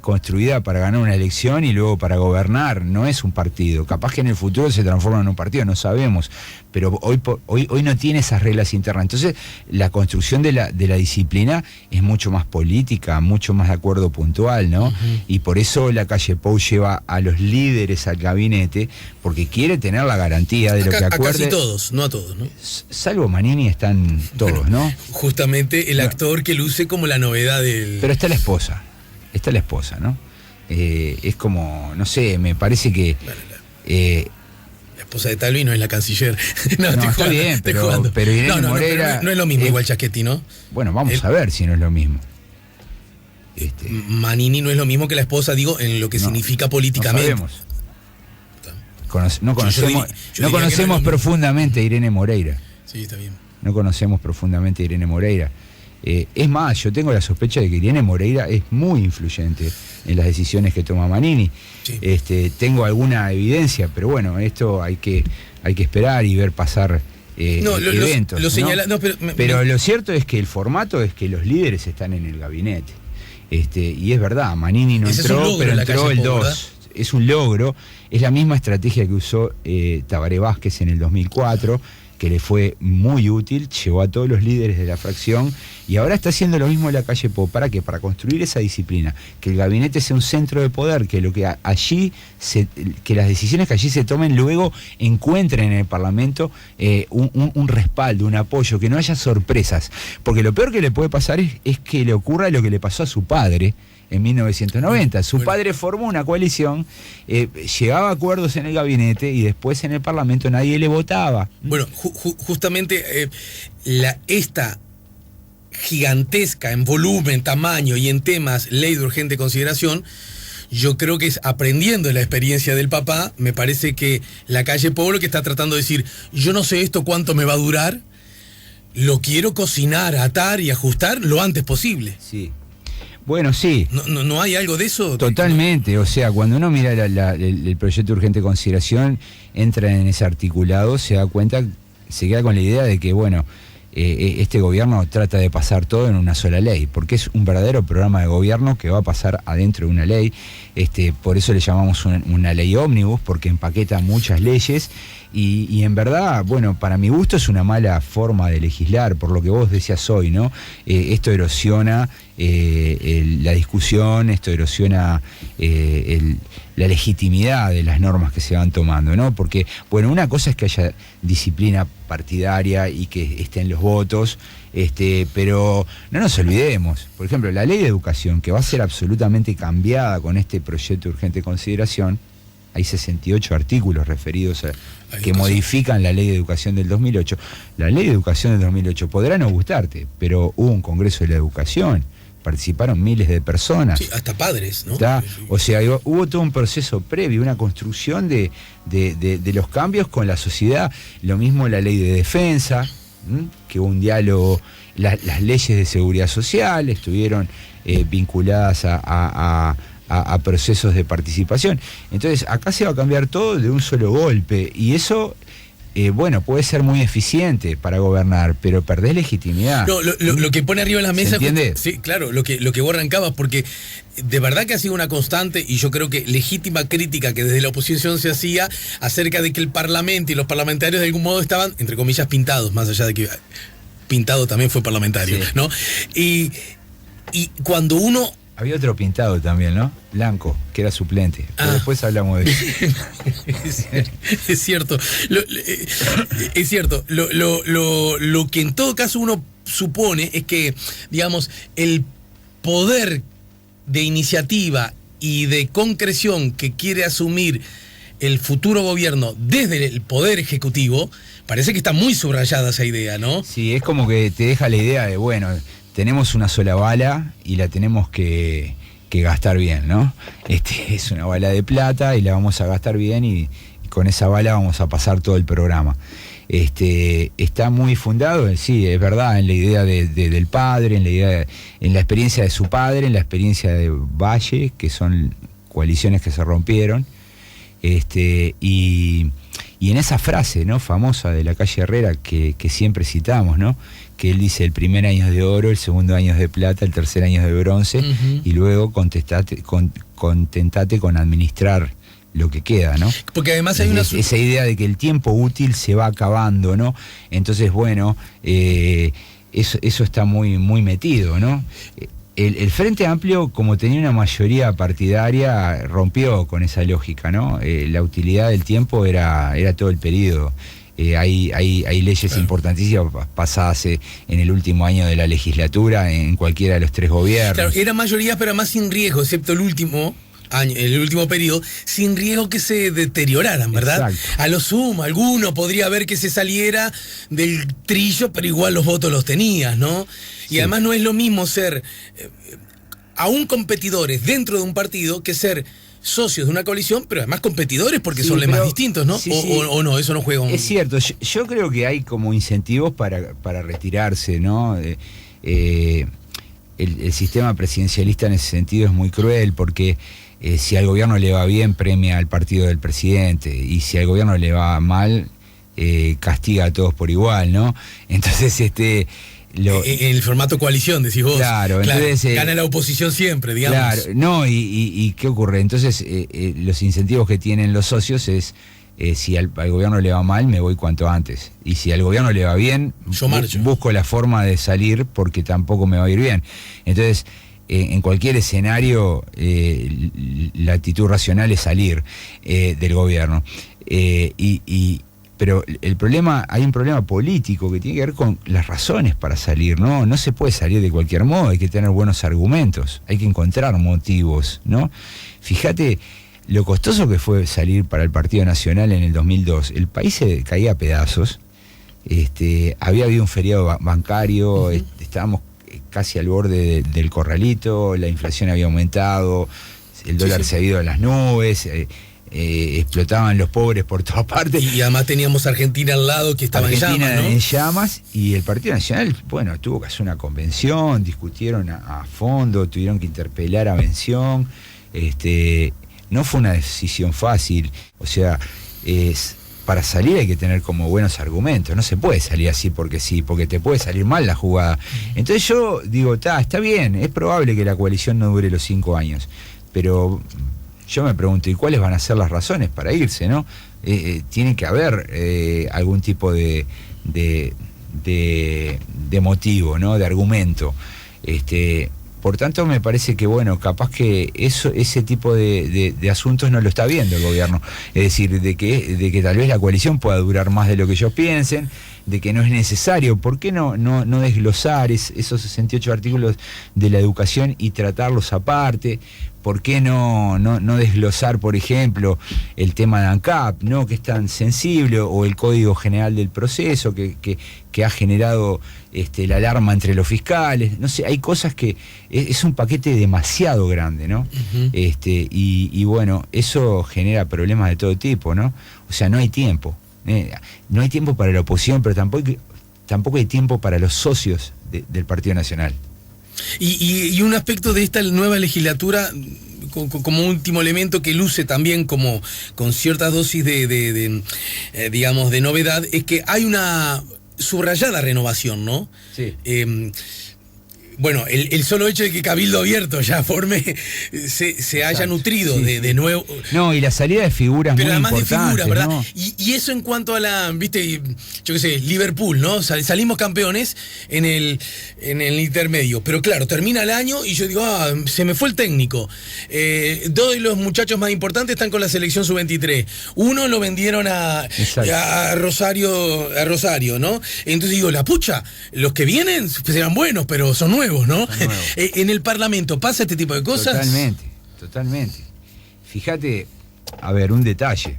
S2: construida para ganar una elección y luego para gobernar, no es un partido. Capaz que en el futuro se transforma en un partido, no sabemos, pero hoy no tiene esas reglas internas. Entonces la construcción de la disciplina es mucho más política, mucho más de acuerdo puntual, ¿no? Y por eso la calle Pou lleva a los líderes al gabinete, porque quiere tener la garantía de lo que acuerde.
S1: A casi todos, no a todos, ¿no?
S2: Salvo Manini están todos, bueno, ¿no?
S1: Justamente el actor que luce como la novedad del...
S2: Pero está la esposa. Está la esposa, ¿no? Es como, no sé, me parece que... Bueno,
S1: la esposa de Talvi no es la canciller.
S2: No, está bien, pero Irene Moreira...
S1: No es lo mismo igual Schiachetti, ¿no?
S2: Bueno, vamos a ver si no es lo mismo.
S1: Manini no es lo mismo que la esposa, digo, en lo que significa políticamente.
S2: No sabemos. No conocemos profundamente a Irene Moreira.
S1: Sí, está bien.
S2: No conocemos profundamente a Irene Moreira. Es más, yo tengo la sospecha de que Irene Moreira es muy influyente en las decisiones que toma Manini. Sí. Tengo alguna evidencia, pero bueno, esto hay que esperar y ver pasar eventos. Pero lo cierto es que el formato es que los líderes están en el gabinete. Y es verdad, Manini no entró, pero entró el 2. Es un logro, es la misma estrategia que usó Tabaré Vázquez en el 2004. que le fue muy útil, llevó a todos los líderes de la fracción y ahora está haciendo lo mismo en la calle Pou. ¿Para qué? Para construir esa disciplina, que el gabinete sea un centro de poder, que lo que que las decisiones que allí se tomen luego encuentren en el Parlamento un respaldo, un apoyo, que no haya sorpresas, porque lo peor que le puede pasar es que le ocurra lo que le pasó a su padre en 1990. Su padre formó una coalición, llegaba a acuerdos en el gabinete y después en el Parlamento nadie le votaba.
S1: Bueno, justamente esta gigantesca en volumen, tamaño y en temas ley de urgente consideración, yo creo que es aprendiendo de la experiencia del papá. Me parece que la calle Pou que está tratando de decir, yo no sé esto cuánto me va a durar, lo quiero cocinar, atar y ajustar lo antes posible.
S2: Sí. Bueno, sí.
S1: ¿No hay algo de eso?
S2: Totalmente, o sea, cuando uno mira el proyecto de urgente consideración, entra en ese articulado, se da cuenta, se queda con la idea de que, bueno, este gobierno trata de pasar todo en una sola ley, porque es un verdadero programa de gobierno que va a pasar adentro de una ley. Por eso le llamamos una ley ómnibus, porque empaqueta muchas leyes y en verdad, bueno, para mi gusto es una mala forma de legislar, por lo que vos decías hoy, ¿no? Esto erosiona la discusión, esto erosiona la legitimidad de las normas que se van tomando, ¿no? Porque, bueno, una cosa es que haya disciplina partidaria y que estén los votos, pero no nos olvidemos, por ejemplo, la ley de educación, que va a ser absolutamente cambiada con este proyecto de urgente consideración. Hay 68 artículos referidos que modifican la ley de educación del 2008. La ley de educación del 2008 podrá no gustarte, pero hubo un congreso de la educación, participaron miles de personas.
S1: Sí, hasta padres, ¿no?
S2: O sea, hubo todo un proceso previo, una construcción de los cambios con la sociedad. Lo mismo la ley de defensa, que hubo un diálogo, las leyes de seguridad social estuvieron vinculadas a procesos de participación. Entonces, acá se va a cambiar todo de un solo golpe, y eso, bueno, puede ser muy eficiente para gobernar, pero perdés legitimidad.
S1: No, lo que pone arriba de la mesa...
S2: ¿Entiendes?
S1: Sí, claro, lo que vos arrancabas, porque de verdad que ha sido una constante, y yo creo que legítima crítica que desde la oposición se hacía acerca de que el Parlamento y los parlamentarios de algún modo estaban, entre comillas, pintados, más allá de que pintado también fue parlamentario, sí, ¿no? Y cuando uno...
S2: Había otro pintado también, ¿no? Blanco, que era suplente. Pero después hablamos de eso.
S1: Es cierto. Es cierto. Lo que en todo caso uno supone es que, digamos, el poder de iniciativa y de concreción que quiere asumir el futuro gobierno desde el poder ejecutivo, parece que está muy subrayada esa idea, ¿no?
S2: Sí, es como que te deja la idea de, bueno, tenemos una sola bala y la tenemos que gastar bien, ¿no? Es una bala de plata y la vamos a gastar bien y con esa bala vamos a pasar todo el programa. Está muy fundado, sí, es verdad, en la idea del padre, en la experiencia de su padre, en la experiencia de Valle, que son coaliciones que se rompieron, y en esa frase, ¿no?, famosa de la calle Herrera que siempre citamos, ¿no?, que él dice: el primer año es de oro, el segundo año es de plata, el tercer año es de bronce, y luego contentate con administrar lo que queda, ¿no?
S1: Porque además hay
S2: esa idea de que el tiempo útil se va acabando, ¿no? Entonces, bueno, eso está muy, muy metido, ¿no? El Frente Amplio, como tenía una mayoría partidaria, rompió con esa lógica, ¿no? La utilidad del tiempo era todo el periodo. Hay leyes importantísimas pasadas en el último año de la legislatura, en cualquiera de los tres gobiernos.
S1: Claro, era mayoría, pero más sin riesgo, excepto el último año, el último periodo, sin riesgo que se deterioraran, ¿verdad? Exacto. A lo sumo, alguno podría ver que se saliera del trillo, pero igual los votos los tenías, ¿no? Y además no es lo mismo ser aún competidores dentro de un partido que ser socios de una coalición, pero además competidores porque son lemas distintos, ¿no? O no, eso no juega un...
S2: Es cierto, yo creo que hay como incentivos para retirarse, ¿no? El sistema presidencialista en ese sentido es muy cruel porque si al gobierno le va bien, premia al partido del presidente, y si al gobierno le va mal, castiga a todos por igual, ¿no? Entonces, en
S1: el formato coalición, decís vos.
S2: Claro, entonces...
S1: gana la oposición siempre, digamos.
S2: Claro, no, y ¿qué ocurre? Entonces, los incentivos que tienen los socios es Si al gobierno le va mal, me voy cuanto antes. Y si al gobierno le va bien,
S1: yo marcho.
S2: Busco la forma de salir porque tampoco me va a ir bien. Entonces, en cualquier escenario, la actitud racional es salir del gobierno. Pero hay un problema político que tiene que ver con las razones para salir, ¿no? No se puede salir de cualquier modo, hay que tener buenos argumentos, hay que encontrar motivos, ¿no? Fíjate lo costoso que fue salir para el Partido Nacional en el 2002. El país se caía a pedazos, había habido un feriado bancario, estábamos casi al borde del corralito, la inflación había aumentado, el dólar se había ido a las nubes, explotaban los pobres por todas partes.
S1: Y además teníamos a Argentina al lado que estaba
S2: Argentina
S1: en llamas, ¿no?
S2: en llamas, y el Partido Nacional, bueno, tuvo que hacer una convención, discutieron a fondo, tuvieron que interpelar a Mención, no fue una decisión fácil, o sea, para salir hay que tener como buenos argumentos, no se puede salir así porque sí, porque te puede salir mal la jugada. Entonces yo digo, está bien, es probable que la coalición no dure los 5 años, pero yo me pregunto, ¿y cuáles van a ser las razones para irse, no? Tiene que haber algún tipo de motivo, ¿no? De argumento. Por tanto, me parece que, bueno, capaz que ese tipo de asuntos no lo está viendo el gobierno. Es decir, de que tal vez la coalición pueda durar más de lo que ellos piensen, de que no es necesario. ¿Por qué no desglosar esos 68 artículos de la educación y tratarlos aparte? ¿Por qué no desglosar, por ejemplo, el tema de ANCAP, ¿no? Que es tan sensible, o el Código General del Proceso que ha generado la alarma entre los fiscales? No sé, hay cosas que es un paquete demasiado grande, ¿no? Uh-huh. Y bueno, eso genera problemas de todo tipo, ¿no? O sea, no hay tiempo. No hay tiempo para la oposición, pero tampoco hay tiempo para los socios del Partido Nacional.
S1: Y un aspecto de esta nueva legislatura, como último elemento que luce también como con ciertas dosis digamos, de novedad, es que hay una subrayada renovación, ¿no?
S2: Sí.
S1: Bueno, el solo hecho de que Cabildo Abierto ya se haya nutrido de nuevo.
S2: No, y la salida de figuras
S1: pero
S2: muy
S1: además
S2: importantes,
S1: de figuras, ¿verdad?
S2: ¿no?
S1: Y eso en cuanto a yo qué sé, Liverpool, ¿no? Salimos campeones en el intermedio. Pero claro, termina el año y yo digo, se me fue el técnico. 2 de los muchachos más importantes están con la selección sub-23. Uno lo vendieron a Rosario, ¿no? Entonces digo, la pucha, los que vienen serán buenos, pero son nuevos, ¿no? En el Parlamento pasa este tipo de cosas.
S2: Totalmente. Fíjate, a ver, un detalle.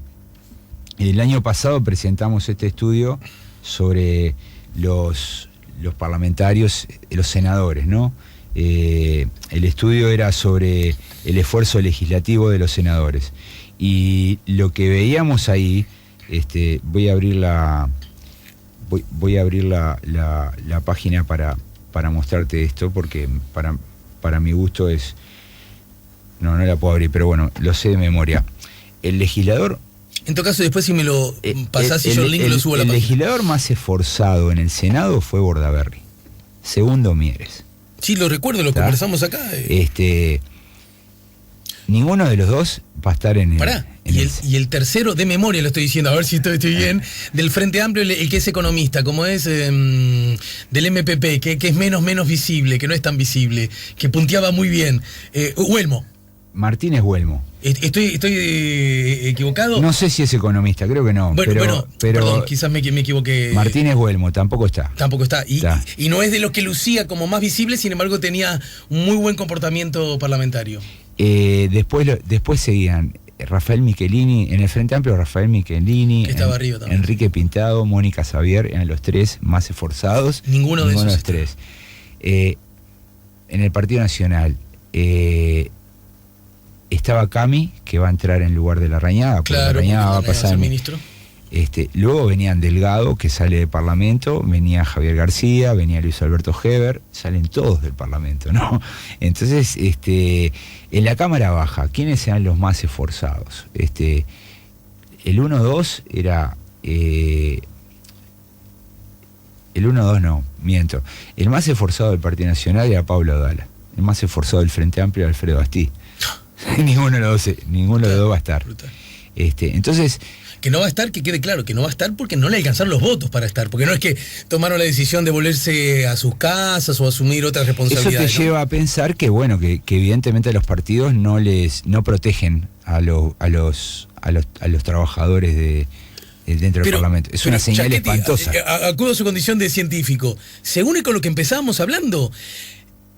S2: El año pasado presentamos este estudio sobre los parlamentarios, los senadores, ¿no? El estudio era sobre el esfuerzo legislativo de los senadores. Y lo que veíamos ahí, voy a abrir la página para mostrarte esto, porque para mi gusto es... No la puedo abrir, pero bueno, lo sé de memoria. El legislador...
S1: En todo caso, después si me lo pasás y yo el link lo subo a la página.
S2: El legislador más esforzado en el Senado fue Bordaberry. Segundo, Mieres.
S1: Sí, lo recuerdo, lo conversamos acá.
S2: Ninguno de los dos va a estar en
S1: Pará, y el tercero, de memoria lo estoy diciendo, a ver si estoy bien, del Frente Amplio, el que es economista, como es del MPP, que es menos visible, que no es tan visible, que punteaba muy bien. Huelmo.
S2: Martínez Huelmo.
S1: ¿Estoy equivocado?
S2: No sé si es economista, creo que no.
S1: Bueno, perdón, quizás me equivoqué.
S2: Martínez Huelmo, tampoco está.
S1: Tampoco está. Y no es de los que lucía como más visible, sin embargo tenía un muy buen comportamiento parlamentario.
S2: Después seguían Rafael Michelini, en el Frente Amplio Rafael Michelini,
S1: estaba arriba también.
S2: Enrique Pintado, Mónica Xavier, eran los 3 más esforzados.
S1: Ninguno de esos
S2: 3. En el Partido Nacional estaba Cami, que va a entrar en lugar de Larrañaga, porque
S1: claro,
S2: Larrañaga va a pasar
S1: ministro.
S2: Luego venían Delgado, que sale del Parlamento, venía Javier García, venía Luis Alberto Heber, salen todos del Parlamento, ¿no? Entonces, en la Cámara Baja, ¿quiénes eran los más esforzados? El 1-2 era... el 1-2 no, miento. El más esforzado del Partido Nacional era Pablo Dala. El más esforzado del Frente Amplio era Alfredo Bastí. Ninguno de los dos va a estar. Entonces...
S1: Que no va a estar, que quede claro, que no va a estar porque no le alcanzaron los votos para estar, porque no es que tomaron la decisión de volverse a sus casas o asumir otras responsabilidades.
S2: Eso te lleva a pensar que, bueno, que evidentemente los partidos no protegen a los trabajadores dentro del Parlamento. Es una señal
S1: Giacchetti,
S2: espantosa.
S1: Acudo a su condición de científico. Según con lo que empezábamos hablando,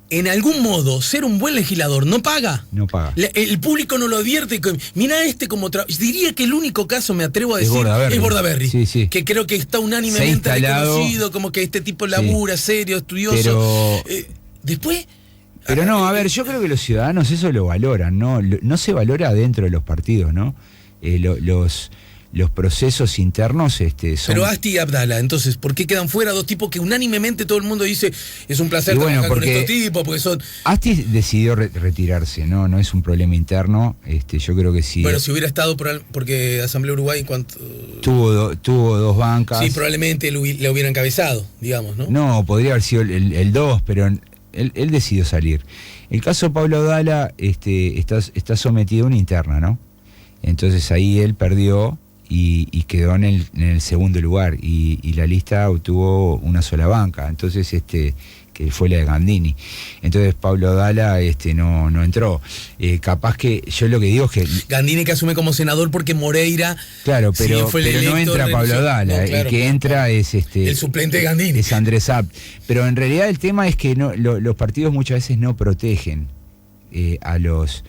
S1: en algún modo, ser un buen legislador no paga.
S2: No paga.
S1: El público no lo advierte. Mira como... Diría que el único caso, me atrevo a decir, es Bordaberry.
S2: Sí.
S1: Que creo que está unánimemente reconocido como que este tipo labura, serio, estudioso. Pero... después...
S2: Pero no, a ver, yo creo que los ciudadanos eso lo valoran, ¿no? No se valora dentro de los partidos, ¿no? Los procesos internos son...
S1: Pero Asti y Abdala, entonces, ¿por qué quedan fuera dos tipos que unánimemente todo el mundo dice es un placer trabajar con estos tipos? Porque son...
S2: Asti decidió retirarse, ¿no? No es un problema interno, yo creo que sí.
S1: Bueno, si hubiera estado porque Asamblea Uruguay, ¿cuánto?
S2: Tuvo dos bancas.
S1: Sí, probablemente le hubiera encabezado, digamos, ¿no?
S2: No, podría haber sido el 2, pero él decidió salir. El caso de Pablo Abdala está sometido a una interna, ¿no? Entonces ahí él perdió y quedó en el segundo lugar y la lista obtuvo una sola banca, entonces que fue la de Gandini. Entonces Pablo Abdala no entró. Capaz que yo lo que digo es que
S1: Gandini, que asume como senador porque Moreira,
S2: claro, pero no entra Pablo Abdala, no, claro, el que entra es
S1: el suplente de Gandini,
S2: es Andrés Abt. Pero en realidad el tema es que los partidos muchas veces no protegen a los...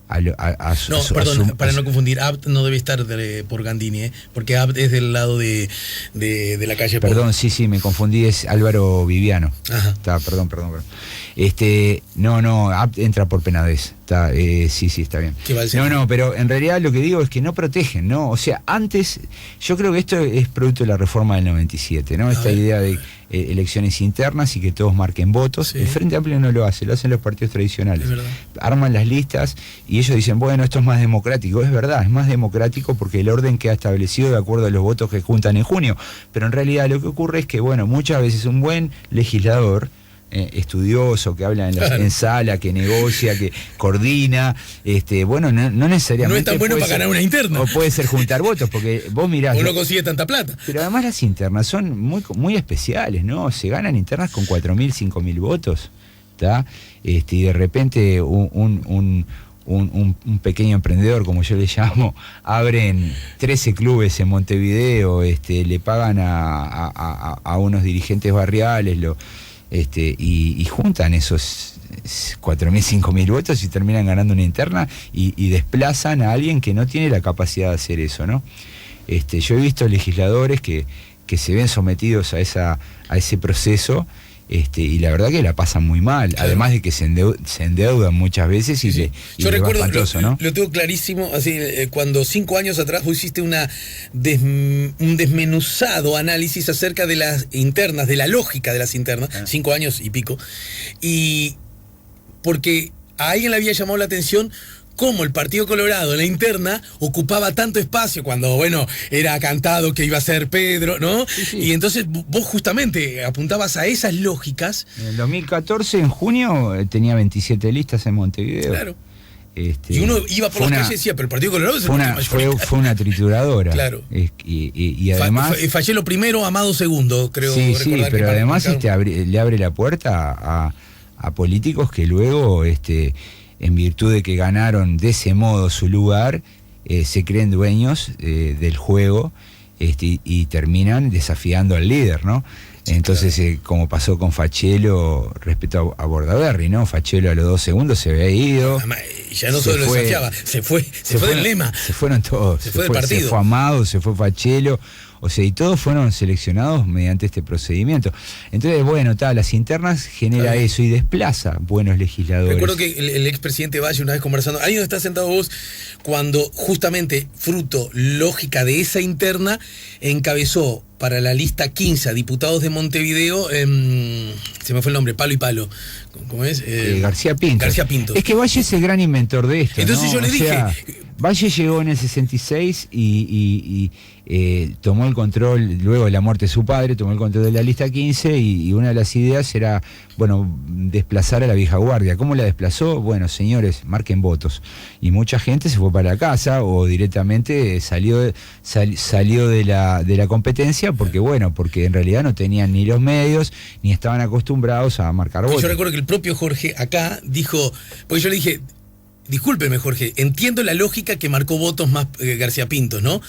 S1: para no confundir, Abt no debe estar por Gandini, porque Abt es del lado de la calle.
S2: Perdón, sí, me confundí, es Álvaro Viviano.
S1: Ajá.
S2: Perdón. No, Abt entra por Penades. Sí, está bien. Pero en realidad lo que digo es que no protegen, ¿no? O sea, antes, yo creo que esto es producto de la reforma del 97, ¿no? Esta idea de elecciones internas y que todos marquen votos. Sí. El Frente Amplio no lo hace, lo hacen los partidos tradicionales. Arman las listas y ellos dicen, bueno, esto es más democrático. Es verdad, es más democrático porque el orden queda establecido de acuerdo a los votos que juntan en junio. Pero en realidad lo que ocurre es que, bueno, muchas veces un buen legislador estudioso, que habla en sala, que negocia, que coordina, no necesariamente...
S1: No es tan bueno para ganar una interna.
S2: O puede ser juntar votos, porque vos mirás...
S1: Uno consigue tanta plata.
S2: Pero además las internas son muy, muy especiales, ¿no? Se ganan internas con 4.000, 5.000 votos, ¿está? Y de repente un pequeño emprendedor, como yo le llamo, abren 13 clubes en Montevideo, le pagan a unos dirigentes barriales, y juntan esos 4.000, 5.000 votos y terminan ganando una interna y desplazan a alguien que no tiene la capacidad de hacer eso, ¿no? Yo he visto legisladores que se ven sometidos a ese proceso, y la verdad que la pasan muy mal, claro. Además de que se endeudan muchas veces y
S1: yo recuerdo,
S2: ¿no?
S1: Lo tengo clarísimo, así cuando 5 años atrás vos hiciste un desmenuzado análisis acerca de las internas, de la lógica de las internas, 5 años y pico, y porque a alguien le había llamado la atención cómo el Partido Colorado en la interna ocupaba tanto espacio cuando, bueno, era cantado que iba a ser Pedro, ¿no? Sí. Y entonces vos justamente apuntabas a esas lógicas.
S2: En el 2014, en junio, tenía 27 listas en Montevideo.
S1: Claro. Y uno iba por las calles y decía, pero el Partido Colorado es el partido mayoritario.
S2: Fue una trituradora.
S1: Claro.
S2: Y además...
S1: Fallelo primero, Amado segundo, creo.
S2: Sí, pero además le abre la puerta a políticos que luego... en virtud de que ganaron de ese modo su lugar, se creen dueños del juego y terminan desafiando al líder, ¿no? Entonces, claro. Como pasó con Fachelo respecto a Bordaberry, ¿no? Fachelo a los 2 segundos se había ido.
S1: Ya no solo desafiaba, se fue del lema.
S2: Se fueron todos.
S1: Se fue del partido.
S2: Se fue Amado, se fue Fachelo. O sea, y todos fueron seleccionados mediante este procedimiento. Entonces, bueno, las internas genera eso y desplaza buenos legisladores.
S1: Recuerdo que el expresidente Valle, una vez conversando, ahí donde estás sentado vos, cuando justamente, fruto lógica de esa interna, encabezó para la lista 15 a diputados de Montevideo, se me fue el nombre, Palo y Palo. ¿Cómo es?
S2: García Pinto.
S1: García Pinto.
S2: Es que Valle es el gran inventor de esto.
S1: Entonces
S2: ¿no?
S1: yo le dije,
S2: Valle llegó en el 66 y tomó el control, luego de la muerte de su padre, tomó el control de la lista 15 y una de las ideas era, bueno, desplazar a la vieja guardia. ¿Cómo la desplazó? Bueno, señores, marquen votos. Y mucha gente se fue para la casa o directamente salió de la competencia porque en realidad no tenían ni los medios ni estaban acostumbrados a marcar votos.
S1: Yo recuerdo que el propio Jorge acá dijo, porque yo le dije, discúlpeme Jorge, entiendo la lógica que marcó votos más García Pintos, ¿no?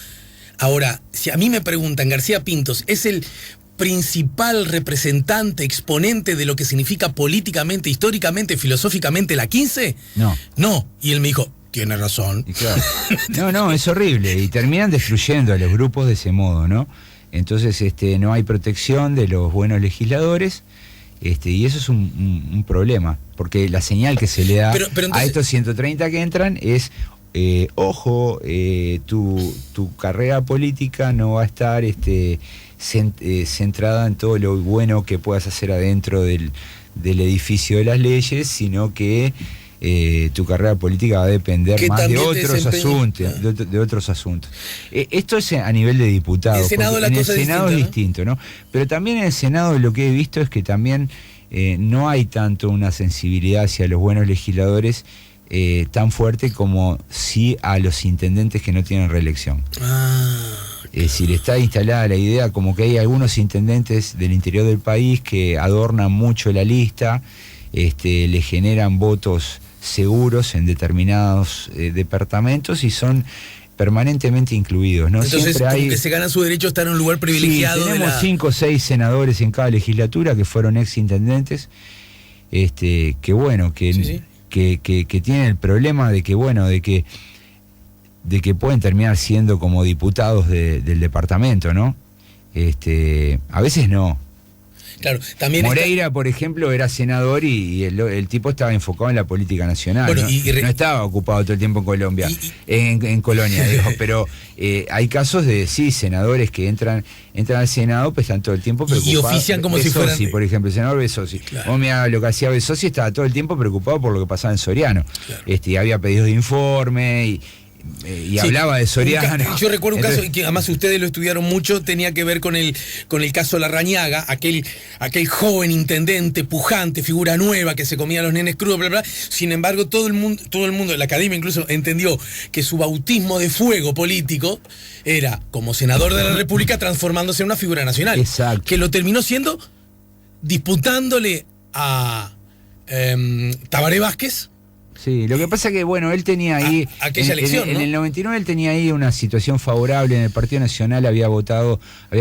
S1: Ahora, si a mí me preguntan, García Pintos, ¿es el principal representante, exponente de lo que significa políticamente, históricamente, filosóficamente la 15?
S2: No.
S1: No. Y él me dijo, tiene razón.
S2: Y claro. No, es horrible. Y terminan destruyendo a los grupos de ese modo, ¿no? Entonces no hay protección de los buenos legisladores. Y eso es un problema, porque la señal que se le da pero entonces, a estos 130 que entran es, ojo, tu carrera política no va a estar centrada en todo lo bueno que puedas hacer adentro del edificio de las leyes, sino que tu carrera política va a depender más de otros asuntos, de otros asuntos. Esto es a nivel de diputados.
S1: En el Senado
S2: es distinto, ¿no? Pero también en el Senado lo que he visto es que también no hay tanto una sensibilidad hacia los buenos legisladores tan fuerte como sí a los intendentes que no tienen reelección. Es decir, está instalada la idea como que hay algunos intendentes del interior del país que adornan mucho la lista, le generan votos seguros en determinados departamentos y son permanentemente incluidos, ¿no?
S1: Entonces, siempre hay, como que se gana su derecho a estar en un lugar privilegiado.
S2: Sí, tenemos 5 o 6 senadores en cada legislatura que fueron ex intendentes, que bueno, que tienen el problema de que pueden terminar siendo como diputados del departamento, ¿no? A veces no.
S1: Claro, también
S2: Moreira, por ejemplo, era senador y el tipo estaba enfocado en la política nacional. Bueno, ¿no? No estaba ocupado todo el tiempo en Colombia, en Colonia, digo, pero hay casos de, senadores que entran al Senado, pues están todo el tiempo preocupados.
S1: Y ofician como
S2: Besosi,
S1: si fueran...
S2: por ejemplo, el senador Besosi.
S1: Claro.
S2: Vos mirá lo que hacía Besosi, estaba todo el tiempo preocupado por lo que pasaba en Soriano.
S1: Claro.
S2: Y había pedidos de informe y hablaba de Soriano.
S1: Yo recuerdo un caso que además ustedes lo estudiaron mucho, tenía que ver con el caso Larrañaga, aquel joven intendente pujante, figura nueva que se comía a los nenes crudos, bla, bla. Sin embargo, todo el mundo, la academia incluso entendió que su bautismo de fuego político era como senador de la República transformándose en una figura nacional.
S2: Exacto.
S1: Que lo terminó siendo disputándole a Tabaré Vázquez.
S2: Sí, lo que pasa que, bueno, él tenía ahí...
S1: aquella elección,
S2: en
S1: ¿no?
S2: el 99 él tenía ahí una situación favorable. En el Partido Nacional había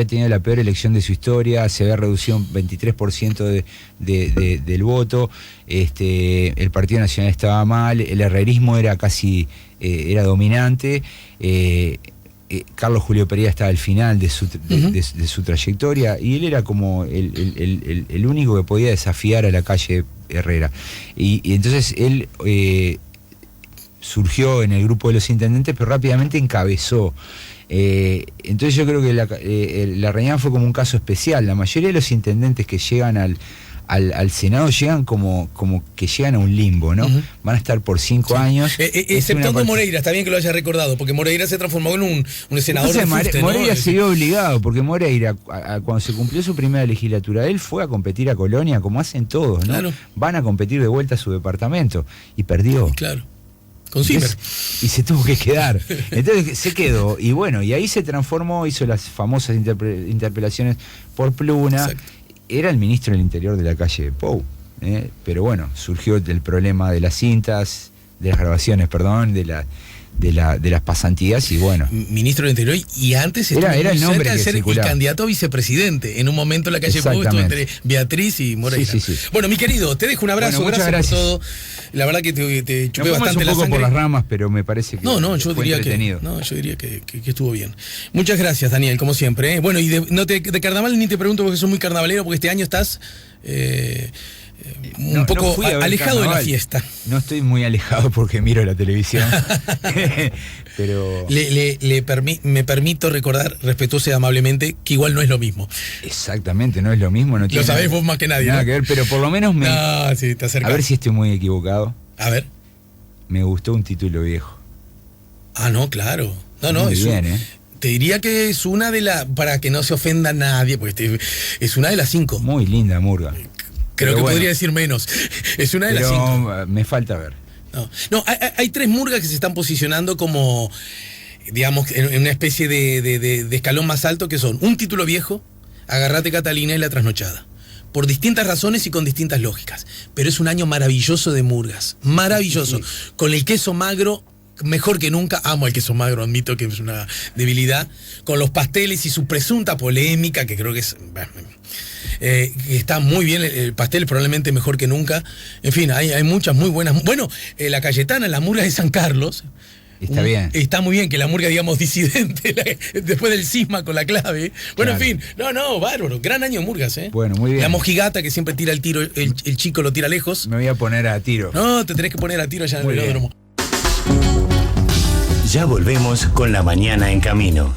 S2: tenido la peor elección de su historia, se había reducido un 23% del voto, el Partido Nacional estaba mal, el herrerismo era era dominante, Carlos Julio Pereira estaba al final de su trayectoria y él era como el único que podía desafiar a la calle Herrera. Y entonces él surgió en el grupo de los intendentes, pero rápidamente encabezó. Entonces yo creo que la Reñán fue como un caso especial. La mayoría de los intendentes que llegan al Senado llegan como que llegan a un limbo, ¿no? Van a estar por 5 años.
S1: Exceptuando Moreira, está bien que lo haya recordado, porque Moreira se transformó en un senador de fuste,
S2: Moreira
S1: ¿no?
S2: se vio obligado, porque Moreira, cuando se cumplió su primera legislatura, él fue a competir a Colonia, como hacen todos, ¿no? Claro. Van a competir de vuelta a su departamento, y perdió.
S1: Claro. Con Zimmer.
S2: Y se tuvo que quedar. Entonces se quedó, y bueno, y ahí se transformó, hizo las famosas interpelaciones por Pluna. Exacto. Era el ministro del Interior de la calle Pou, pero bueno, surgió el problema de las cintas, de las grabaciones, perdón, de las pasantías y bueno.
S1: Ministro del Interior y antes
S2: era el nombre
S1: de ser
S2: circulaba.
S1: El candidato a vicepresidente. En un momento en la calle Pou estuvo entre Beatriz y Moreira.
S2: Sí.
S1: Bueno, mi querido, te dejo un abrazo,
S2: bueno,
S1: gracias por todo. La verdad que te chupé bastante la sangre.
S2: Un poco por las ramas, pero me parece que
S1: yo diría que estuvo bien. Muchas gracias, Daniel, como siempre. Bueno, y de carnaval ni te pregunto porque sos muy carnavalero, porque este año estás un poco alejado de la fiesta.
S2: No estoy muy alejado porque miro la televisión. Pero
S1: me permito recordar respetuosa y amablemente que igual no es lo mismo.
S2: Exactamente, no es lo mismo. No
S1: lo sabés vos más que nadie.
S2: Nada que ver, pero por lo menos
S1: sí, te acercas.
S2: A ver si estoy muy equivocado.
S1: A ver.
S2: Me gustó un título viejo.
S1: Ah, no, claro. No,
S2: Muy
S1: es
S2: bien,
S1: te diría que es una de las, para que no se ofenda a nadie, porque es una de las 5.
S2: Muy linda murga.
S1: Creo que podría decir menos. Es una de las 5.
S2: Me falta ver.
S1: No, hay 3 murgas que se están posicionando como, digamos, en una especie de escalón más alto, que son Un título viejo, Agarrate Catalina y La trasnochada. Por distintas razones y con distintas lógicas. Pero es un año maravilloso de murgas. Maravilloso. Sí. Con el queso magro, mejor que nunca. Amo el queso magro, admito que es una debilidad. Con los pasteles y su presunta polémica, que creo que es... está muy bien el pastel, probablemente mejor que nunca. En fin, hay muchas muy buenas. Bueno, la Cayetana, la murga de San Carlos.
S2: Está bien.
S1: Está muy bien que la murga, digamos, disidente, después del cisma con la clave. Bueno, claro. En fin, bárbaro. Gran año de murgas, ¿eh?
S2: Bueno, muy bien.
S1: La mojigata, que siempre tira el tiro, el chico lo tira lejos.
S2: Me voy a poner a tiro.
S1: No, te tenés que poner a tiro allá en el velódromo.
S3: Ya volvemos con La Mañana en Camino.